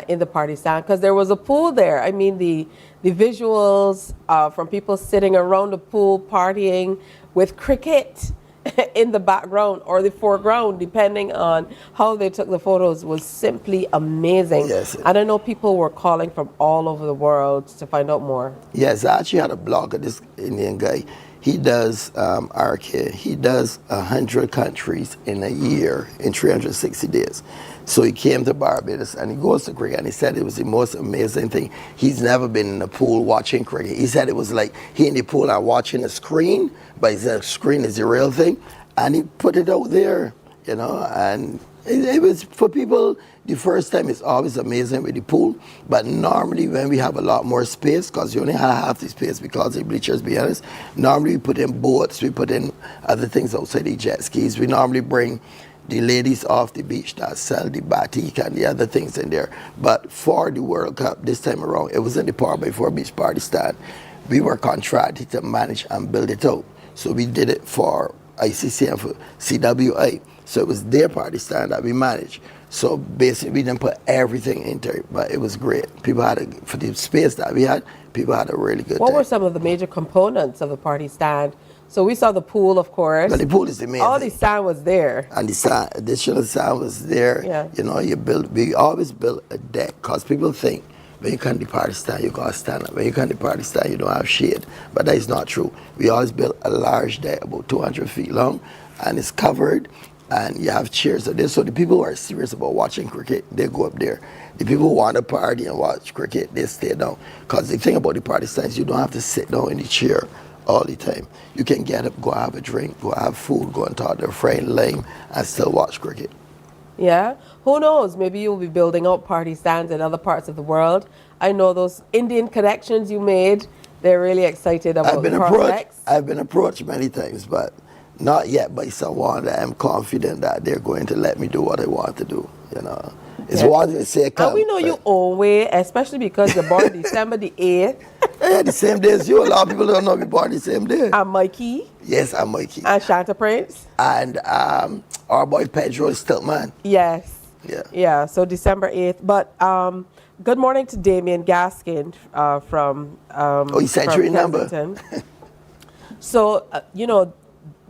in the party stand? Because there was a pool there. I mean, the visuals from people sitting around the pool partying with cricket in the background or the foreground, depending on how they took the photos, was simply amazing. Yes. And I know people were calling from all over the world to find out more. Yes, I actually had a blog of this Indian guy. He does arcade. He does 100 countries in a year in 360 days. So he came to Barbados and he goes to cricket, and he said it was the most amazing thing. He's never been in a pool watching cricket. He said it was like he in the pool and watching a screen, but he said the screen is the real thing. And he put it out there, you know, and It was for people. The first time is always amazing with the pool, but normally when we have a lot more space, because you only have half the space because of the bleachers, be honest, normally we put in boats, we put in other things outside the jet skis. We normally bring the ladies off the beach that sell the batik and the other things in there. But for the World Cup this time around, it was in the Par by 4 beach party stand. We were contracted to manage and build it out. So we did it for ICC and for CWA. So it was their party stand that we managed. So basically we didn't put everything into it, but it was great. People had, for the space that we had, people had a really good What time. were some of the major components of the party stand? So we saw the pool, of course. But the pool is the main All thing. the sand was there. And the sand, additional sand was there. Yeah. You know, we always build a deck, because people think when you come to the party stand, you gotta stand up. When you come to the party stand, you don't have shade. But that is not true. We always build a large deck, about 200 feet long, and it's covered, and you have chairs up there. So the people who are serious about watching cricket, they go up there. The people who want to party and watch cricket, they stay down. Because the thing about the party stand is you don't have to sit down in the chair all the time. You can get up, go have a drink, go have food, go and talk to a friend, lame, and still watch cricket. Yeah. Who knows? Maybe you'll be building out party stands in other parts of the world. I know those Indian connections you made, they're really excited about the prospects. I've been approached many times, but not yet by someone that I'm confident that they're going to let me do what I want to do. You know, it's one thing to say come. And we know you own way, especially because you're born December the 8th. Yeah, the same day as you. A lot of people don't know we're born the same day. I'm Mikey. Yes, I'm Mikey. And Shanta Prince. And our boy Pedro is still man. Yes. Yeah. Yeah, so December 8th. But good morning to Damien Gaskin from he sent you a number. So, you know,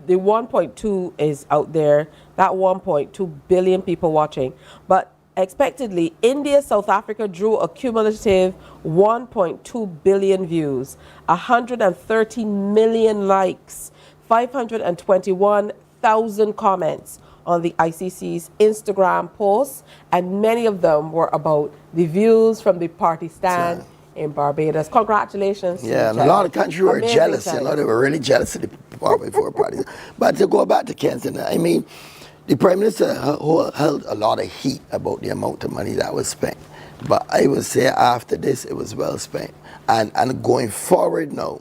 the 1.2 is out there, that 1.2 billion people watching. But expectedly, India, South Africa drew a cumulative 1.2 billion views, 130 million likes, 521,000 comments on the ICC's Instagram posts, and many of them were about the views from the party stand in Barbados. Congratulations. Yeah, and a lot of countries were jealous. You know, they were really jealous of the Par by 4 parties. But to go back to Kensington, I mean, the Prime Minister held a lot of heat about the amount of money that was spent. But I would say after this, it was well spent. And going forward now,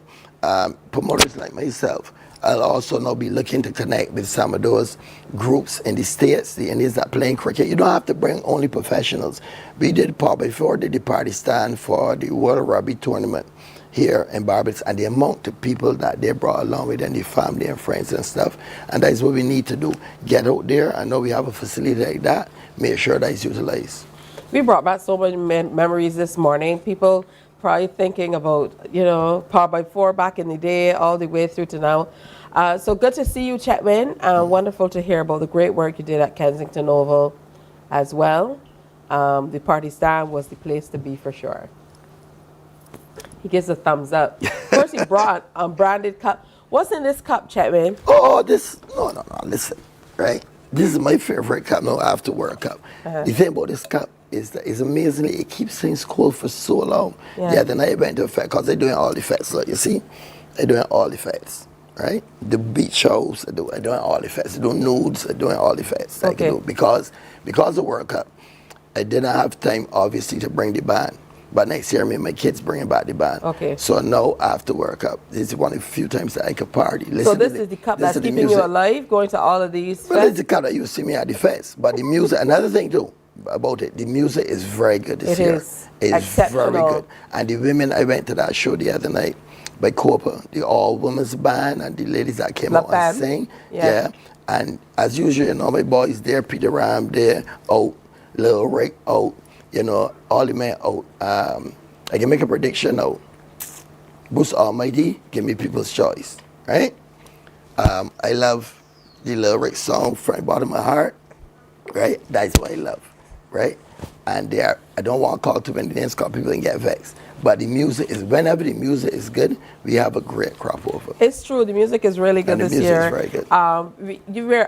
promoters like myself, I'll also now be looking to connect with some of those groups in the States, the Indians that playing cricket. You don't have to bring only professionals. We did Par by 4, did the party stand for the World Rugby Tournament here in Barbados, and the amount of people that they brought along with them, the family and friends and stuff. And that's what we need to do. Get out there. I know we have a facility like that. Make sure that it's utilized. We brought back so many memories this morning. People probably thinking about, you know, Par by 4 back in the day, all the way through to now. So good to see you, Chetwin. Wonderful to hear about the great work you did at Kensington Oval as well. The party stand was the place to be for sure. He gives a thumbs up. Of course, he brought a branded cup. What's in this cup, Chetwin? Oh, this, no, listen, right? This is my favorite cup, no after World Cup. The thing about this cup is that it's amazingly, it keeps things cold for so long. Yeah, then I went to a fair, because they're doing all the fets, look, you see? They're doing all the fets, right? The beach shows, they're doing all the fets. They're doing nudes, they're doing all the fets. Okay. Because of World Cup, I didn't have time, obviously, to bring the band. But next year, me and my kids bringing back the band. Okay. So now, after World Cup, this is one of the few times that I could party. So this is the cup that's keeping you alive, going to all of these Well, it's the cup that you see me at the fest. But the music, another thing too about it, the music is very good this year. It's very good. And the women, I went to that show the other night by Copa, the all-women's band, and the ladies that came out and sang. Yeah. And as usual, you know, my boys there, Peter Ram there, out, Lil Rick out. You know, all the men out. I can make a prediction now. Bruce Almighty, give me People's Choice, right? I love the Lil Rick song from the bottom of my heart, right? That's what I love, right? And I don't want to call too many names because people can get vexed. But the music is, whenever the music is good, we have a great crop over. It's true, the music is really good this year. And the music is very good. You were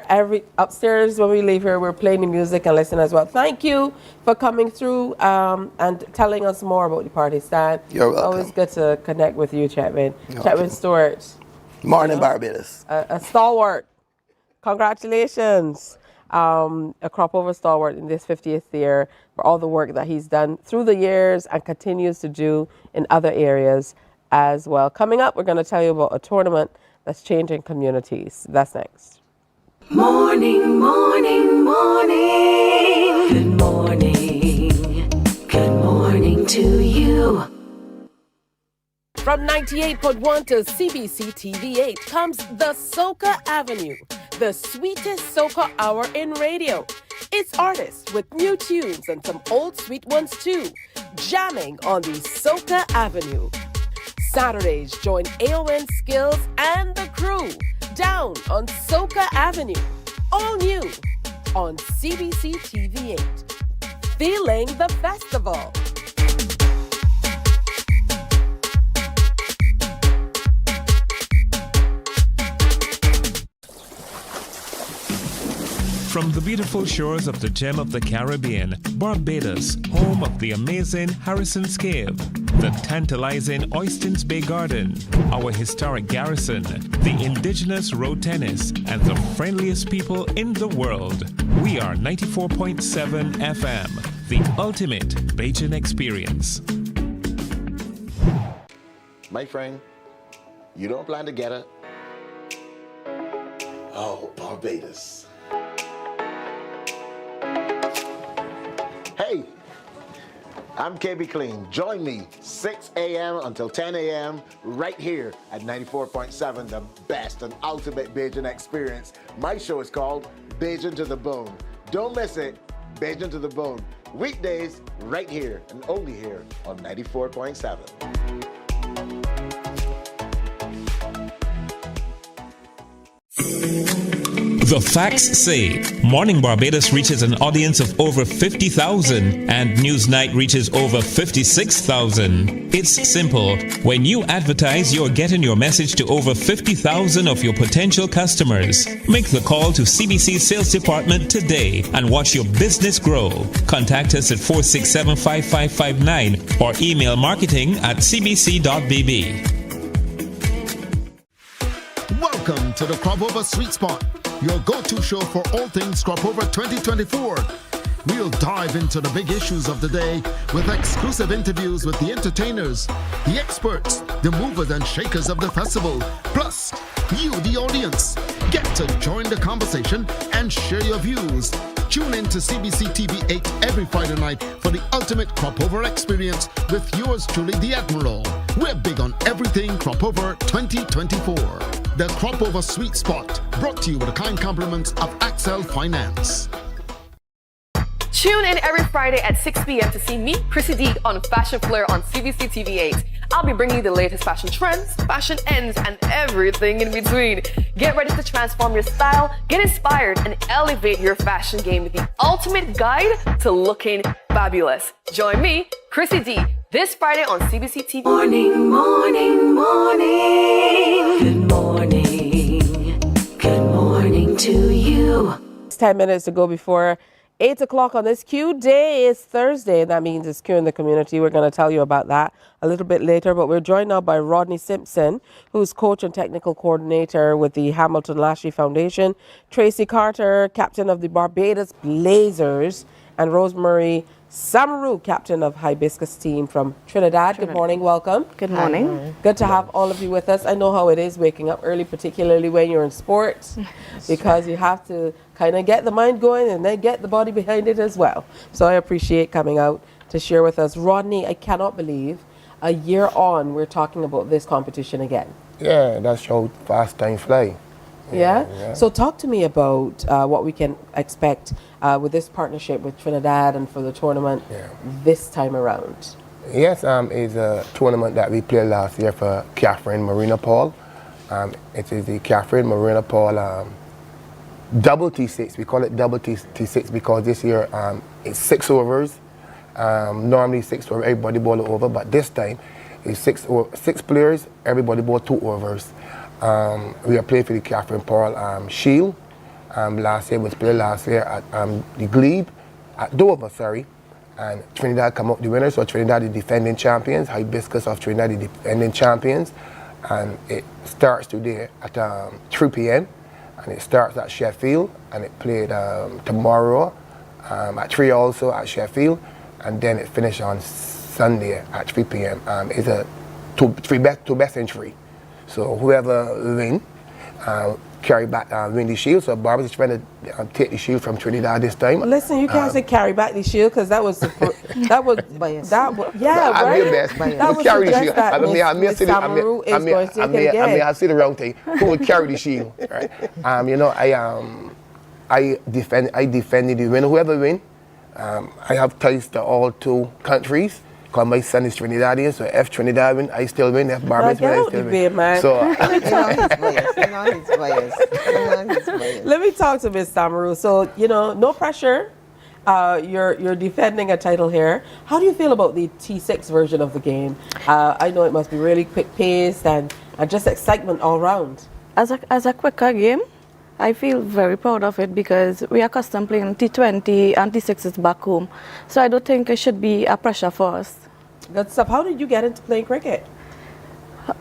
upstairs when we leave here, we're playing the music and listening as well. Thank you for coming through and telling us more about the party stand. You're welcome. Always good to connect with you, Chetwin. Chetwin Stewart. Mornin Barbados. A stalwart. Congratulations. a crop over stalwart in this 50th year for all the work that he's done through the years and continues to do in other areas as well. Coming up, we're going to tell you about a tournament that's changing communities. That's next. Morning, morning, morning. Good morning. Good morning to you. From 98.1 to CBC TV8 comes the Soca Avenue, the sweetest soca hour in radio. It's artists with new tunes and some old sweet ones too, jamming on the Soca Avenue. Saturdays, join AON Skills and the crew down on Soca Avenue. All new on CBC TV8. Feeling the festival. From the beautiful shores of the gem of the Caribbean, Barbados, home of the amazing Harrison's Cave, the tantalizing Oystins Bay Garden, our historic garrison, the indigenous road tennis, and the friendliest people in the world. We are 94.7 FM, the ultimate Bajan experience. My friend, you don't plan to get it. Oh, Barbados. Hey, I'm KB Clean. Join me 6 a.m. until 10 a.m. right here at 94.7, the best and ultimate Bajan experience. My show is called Bajan to the Bone. Don't miss it, Bajan to the Bone. Weekdays right here and only here on 94.7. The facts say Morning Barbados reaches an audience of over 50,000 and Newsnight reaches over 56,000. It's simple. When you advertise, you're getting your message to over 50,000 of your potential customers. Make the call to CBC Sales Department today and watch your business grow. Contact us at 467-5559 or email marketing@cbc.bb. Welcome to the Crop Over Sweet Spot, your go-to show for all things Crop Over 2024. We'll dive into the big issues of the day with exclusive interviews with the entertainers, the experts, the movers and shakers of the festival, plus you, the audience. Get to join the conversation and share your views. Tune in to CBC TV8 every Friday night for the ultimate Crop Over experience with yours truly, the Admiral. We're big on everything Crop Over 2024. The Crop Over Sweet Spot, brought to you with the kind compliments of Axel Finance. Tune in every Friday at 6 p.m. to see me, Chrissy D, on Fashion Flair on CBC TV8. I'll be bringing you the latest fashion trends, fashion ends, and everything in between. Get ready to transform your style, get inspired, and elevate your fashion game with the ultimate guide to looking fabulous. Join me, Chrissy D, this Friday on CBC TV. Morning, morning, morning. Good morning. Good morning to you. It's 10 minutes to go before 8 o'clock on this Q day. Is Thursday, and that means it's Q in the community. We're going to tell you about that a little bit later, but we're joined now by Rodney Simpson, who's coach and technical coordinator with the Hamilton Lashley Foundation, Tracy Carter, captain of the Barbados Blazers, and Rosemary Samaru, captain of Hibiscus team from Trinidad. Good morning, welcome. Good morning. Good to have all of you with us. I know how it is waking up early, particularly when you're in sports, because you have to kind of get the mind going and then get the body behind it as well. So I appreciate coming out to share with us. Rodney, I cannot believe a year on we're talking about this competition again. Yeah, that's how fast time fly. Yeah? So talk to me about what we can expect with this partnership with Trinidad and for the tournament this time around. Yes, it's a tournament that we played last year for Catherine Marina Paul. It is the Catherine Marina Paul double T6. We call it double T6 because this year it's 6 overs. Normally 6 overs, everybody ball over, but this time it's 6 players, everybody ball 2 overs. We are playing for the Catherine Paul Shield. Last year was played last year at the Glebe at Dover, and Trinidad come up the winners. So Trinidad the defending champions, Hibiscus of Trinidad the defending champions, and it starts today at 3 p.m. and it starts at Sheffield, and it played tomorrow at 3 also at Sheffield, and then it finished on Sunday at 3 p.m. It's a two best in 3. So whoever win, carry back win the shield. So Barbados is trying to take the shield from Trinidad this time. Listen, you can't say carry back the shield because that was that was yeah, I'll right. be the best. That was carry the suggest shield. that I see the shield, right? You know, I defended the win. Whoever win, I have ties to all 2 countries. Because my son is Trinidadian, so if Trinidad win, I still win. If Barbados win, I still win. Man. So let me talk to Ms. Samaru. So, you know, no pressure. You're defending a title here. How do you feel about the T6 version of the game? I know it must be really quick-paced and just excitement all round. As a quicker game, I feel very proud of it because we are accustomed playing T20 and T6s back home. So I don't think it should be a pressure for us. Good stuff. How did you get into playing cricket?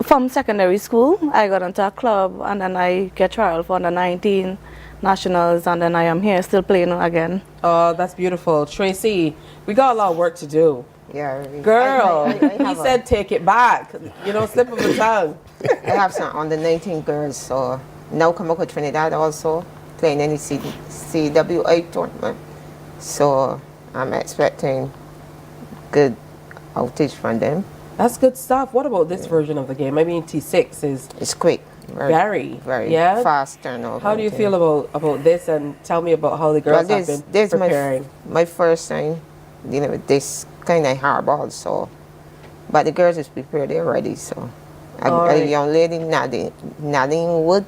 From secondary school, I got into a club and then I get trial for under 19 nationals and then I am here still playing again. Oh, that's beautiful. Tracy, we got a lot of work to do. Yeah. Girl, I he said take it back. You know, slip of the tongue. I have some under 19 girls, so now come up with Trinidad also, playing any CWA tournament. So I'm expecting good outage from them. That's good stuff. What about this version of the game? I mean, T6 is... It's quick. Very yeah? fast turnover. How do you feel about this? And tell me about how the girls have been preparing. My first time dealing with this kind of hardball, so... But the girls is prepared already, so... A young lady, Nadine Wood,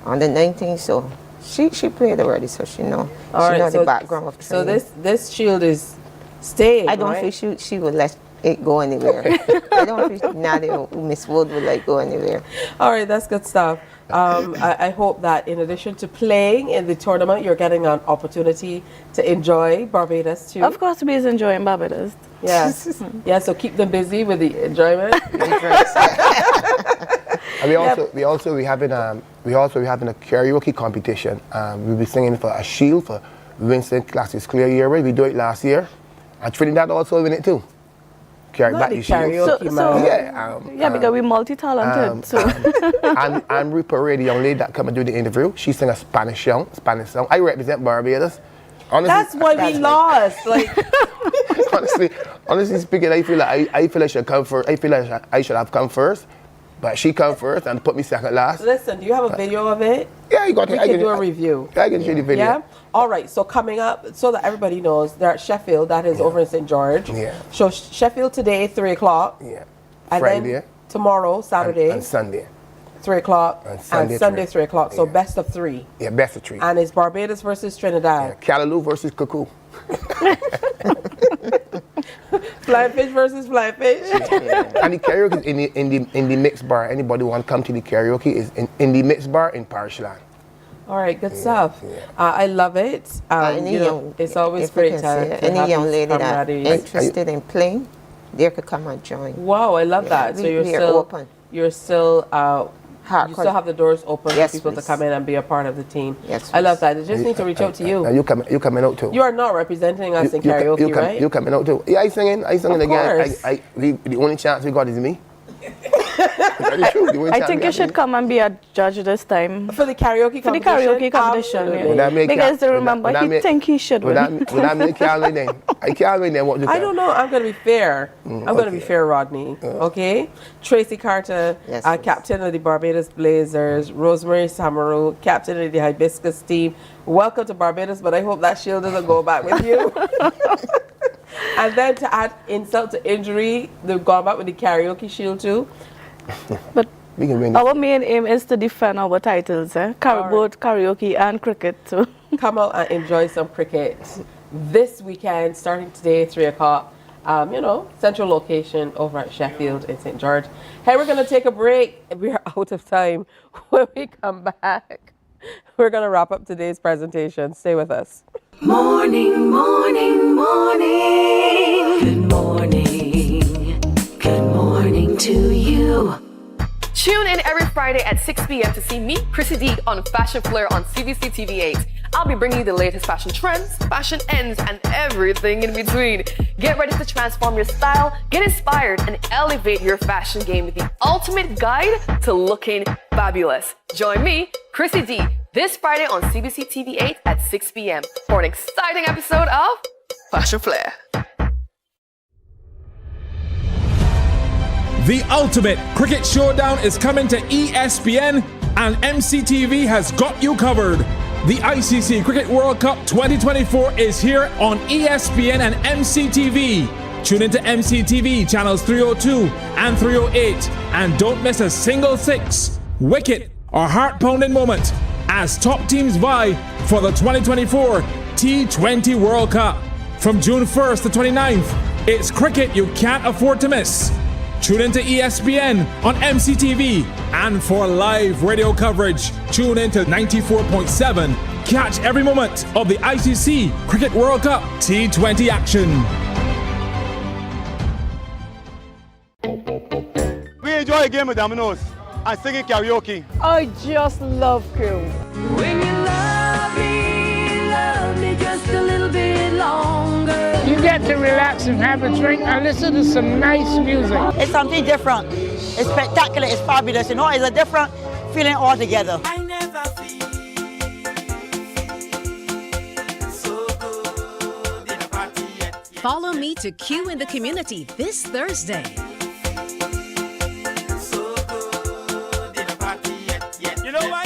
on the 19th, so she played already, so she know the background of training. So this shield is staying, I don't think she would let it go anywhere. I don't think Nadine or Miss Wood would let it go anywhere. All right, that's good stuff. I hope that in addition to playing in the tournament, you're getting an opportunity to enjoy Barbados too. Of course, we is enjoying Barbados. Yes. Yeah, so keep them busy with the enjoyment. And we also having a karaoke competition. We'll be singing for a shield for Winston Classics Clear Year. We do it last year, and Trinidad also win it too. Carry back the shield. Because we're multi-talented. And we parade the young lady that come and do the interview. She sing a Spanish song. I represent Barbados. Honestly, that's why we lost. Like honestly speaking, I feel like I should come first. I feel like I should have come first, but she come first and put me second last. Listen, do you have a video of it? Yeah, you got it. We can do a review. I can show the video. Yeah. All right. So coming up, so that everybody knows, they're at Sheffield. That is over in St. George. Yeah. So Sheffield today, 3 o'clock. Yeah. And Friday. Then tomorrow, Saturday. And Sunday. 3 o'clock. And Sunday, 3 o'clock. So best of 3. Yeah, best of 3. And it's Barbados versus Trinidad. Yeah. Callaloo versus Cuckoo. Flying fish versus flying fish. And the karaoke is in the mixed bar. Anybody want to come to the karaoke is in the mixed bar in Parishland. All right, good stuff. I love it. It's always great to any young lady that interested in playing, they could come and join. Wow, I love that. So you're still open. You still have the doors open for people to come in and be a part of the team. Yes, I love that. I just need to reach out to you. You coming out too. You are not representing us in karaoke, right? You coming out too. Yeah, I singing again. The only chance we got is me. I think you should come and be a judge this time. For the karaoke competition? For the karaoke competition, yeah. Because remember, he think he should win. Would I make Calvin then? I Calvin then what you I don't know. I'm going to be fair. I'm going to be fair, Rodney. Okay? Tracy Carter, captain of the Barbados Blazers. Rosemary Samaru, captain of the Hibiscus team. Welcome to Barbados, but I hope that shield doesn't go back with you. And then to add insult to injury, they've gone back with the karaoke shield too. But our main aim is to defend our titles, both karaoke and cricket too. Come out and enjoy some cricket this weekend, starting today, 3 o'clock. Central location over at Sheffield in St. George. Hey, we're going to take a break. We are out of time. When we come back, we're going to wrap up today's presentation. Stay with us. Morning, morning, morning. Good morning. Good morning to you. Tune in every Friday at 6 p.m. to see me, Chrissy D, on Fashion Flair on CBC TV8. I'll be bringing you the latest fashion trends, fashion ends, and everything in between. Get ready to transform your style, get inspired, and elevate your fashion game with the ultimate guide to looking fabulous. Join me, Chrissy D, this Friday on CBC TV8 at 6 p.m. for an exciting episode of Fashion Flair. The ultimate cricket showdown is coming to ESPN, and MCTV has got you covered. The ICC Cricket World Cup 2024 is here on ESPN and MCTV. Tune into MCTV channels 302 and 308, and don't miss a single six, wicket, or heart-pounding moment as top teams vie for the 2024 T20 World Cup. From June 1st to 29th, it's cricket you can't afford to miss. Tune into ESPN on MCTV, and for live radio coverage, tune into 94.7. Catch every moment of the ICC Cricket World Cup T20 action. We enjoy a game with Domino's and singing karaoke. I just love crew. When you love me just a little bit longer. You get to relax and have a drink and listen to some nice music. It's something different. It's spectacular. It's fabulous. You know, it's a different feeling altogether. I never feel so good in a party yet. Follow me to Q in the Community this Thursday. So good in a party yet. You know why?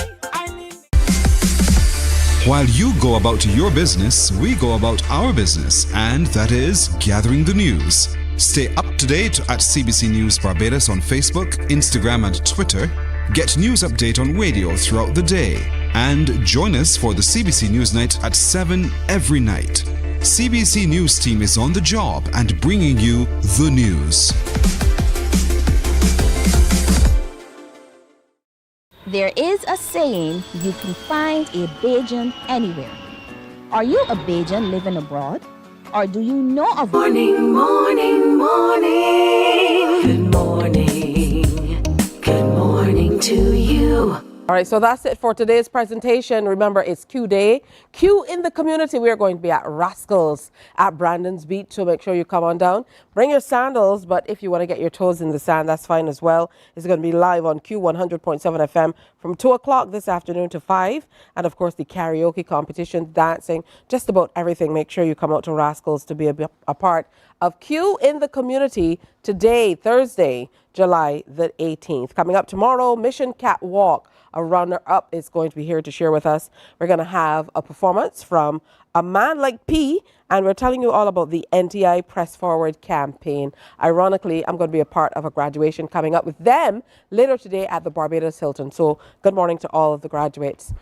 While you go about your business, we go about our business, and that is gathering the news. Stay up to date at CBC News Barbados on Facebook, Instagram, and Twitter. Get news update on radio throughout the day. And join us for the CBC News Night at 7 every night. CBC News team is on the job and bringing you the news. There is a saying, you can find a Bajan anywhere. Are you a Bajan living abroad? Or do you know of... Morning, morning, morning. Good morning. Good morning to you. All right, so that's it for today's presentation. Remember, it's Q Day. Q in the Community. We are going to be at Rascals at Brandon's Beach, so make sure you come on down. Bring your sandals, but if you want to get your toes in the sand, that's fine as well. It's going to be live on Q 100.7 FM from 2 o'clock this afternoon to 5. And, of course, the karaoke competition, dancing, just about everything. Make sure you come out to Rascals to be a part of Q in the Community today, Thursday, July the 18th. Coming up tomorrow, Mission Catwalk. A runner-up is going to be here to share with us. We're going to have a performance from A Man Like P, and we're telling you all about the NTI Press Forward campaign. Ironically, I'm going to be a part of a graduation coming up with them later today at the Barbados Hilton. So good morning to all of the graduates.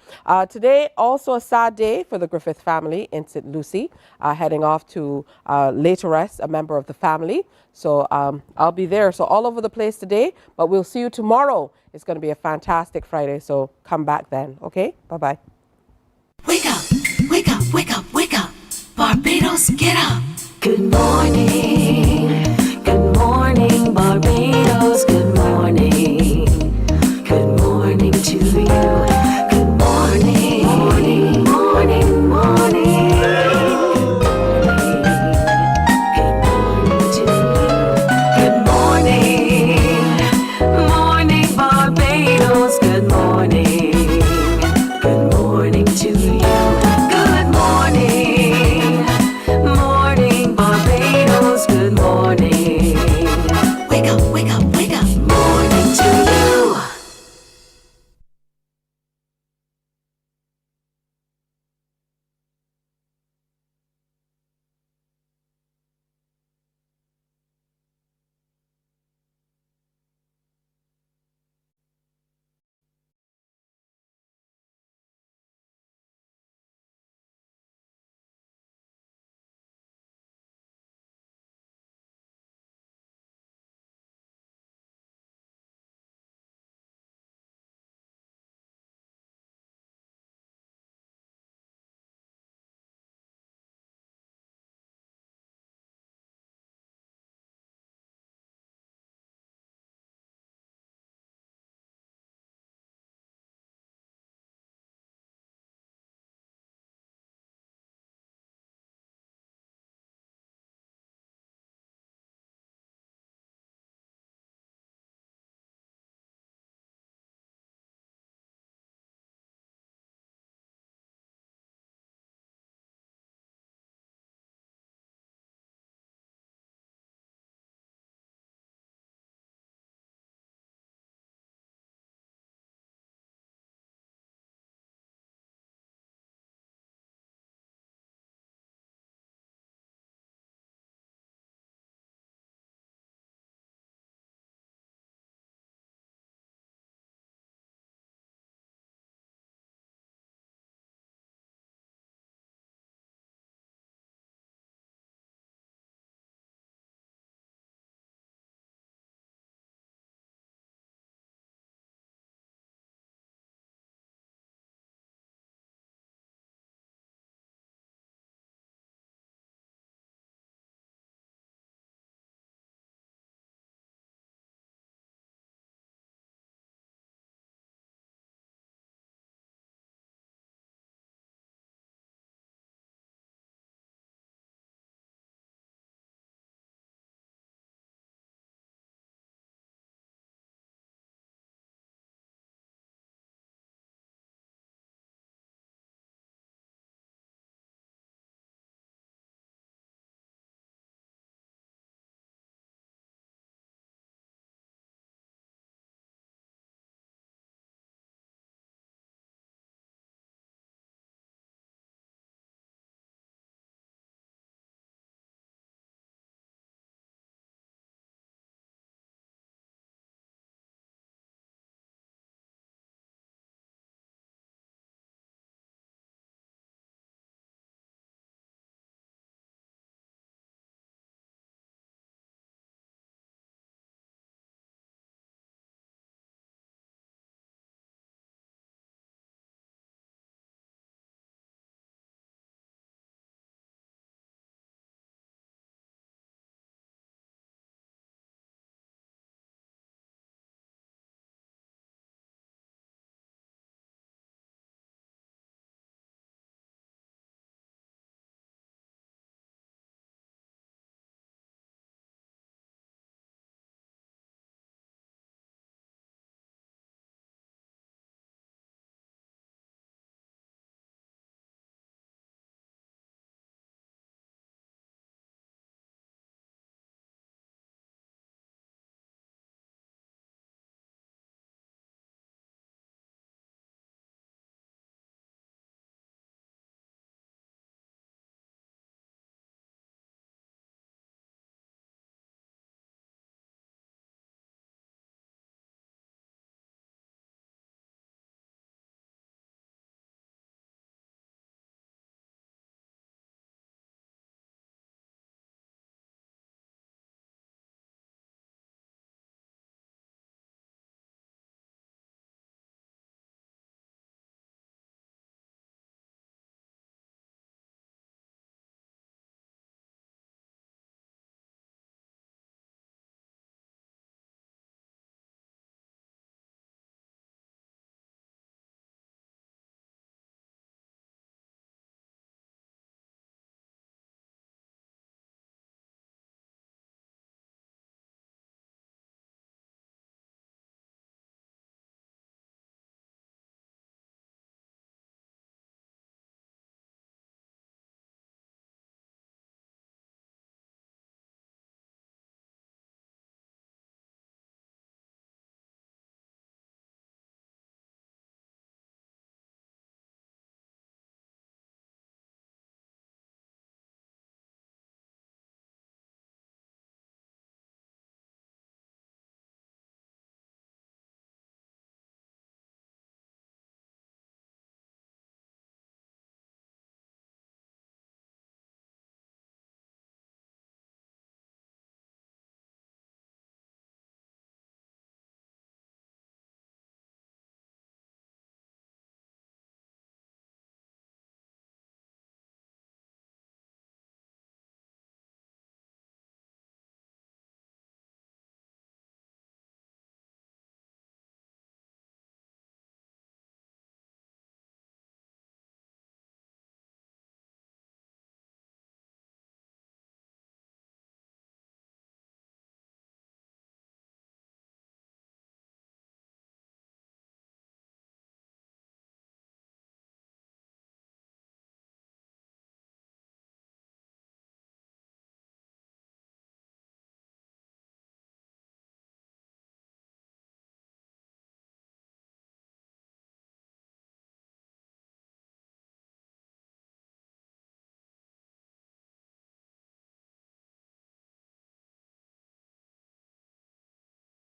Today, also a sad day for the Griffith family in St. Lucie, heading off to lay to rest a member of the family. So I'll be there. So all over the place today, but we'll see you tomorrow. It's going to be a fantastic Friday, so come back then, okay? Bye-bye. Wake up, wake up, wake up, wake up. Barbados, get up. Good morning, Barbados, good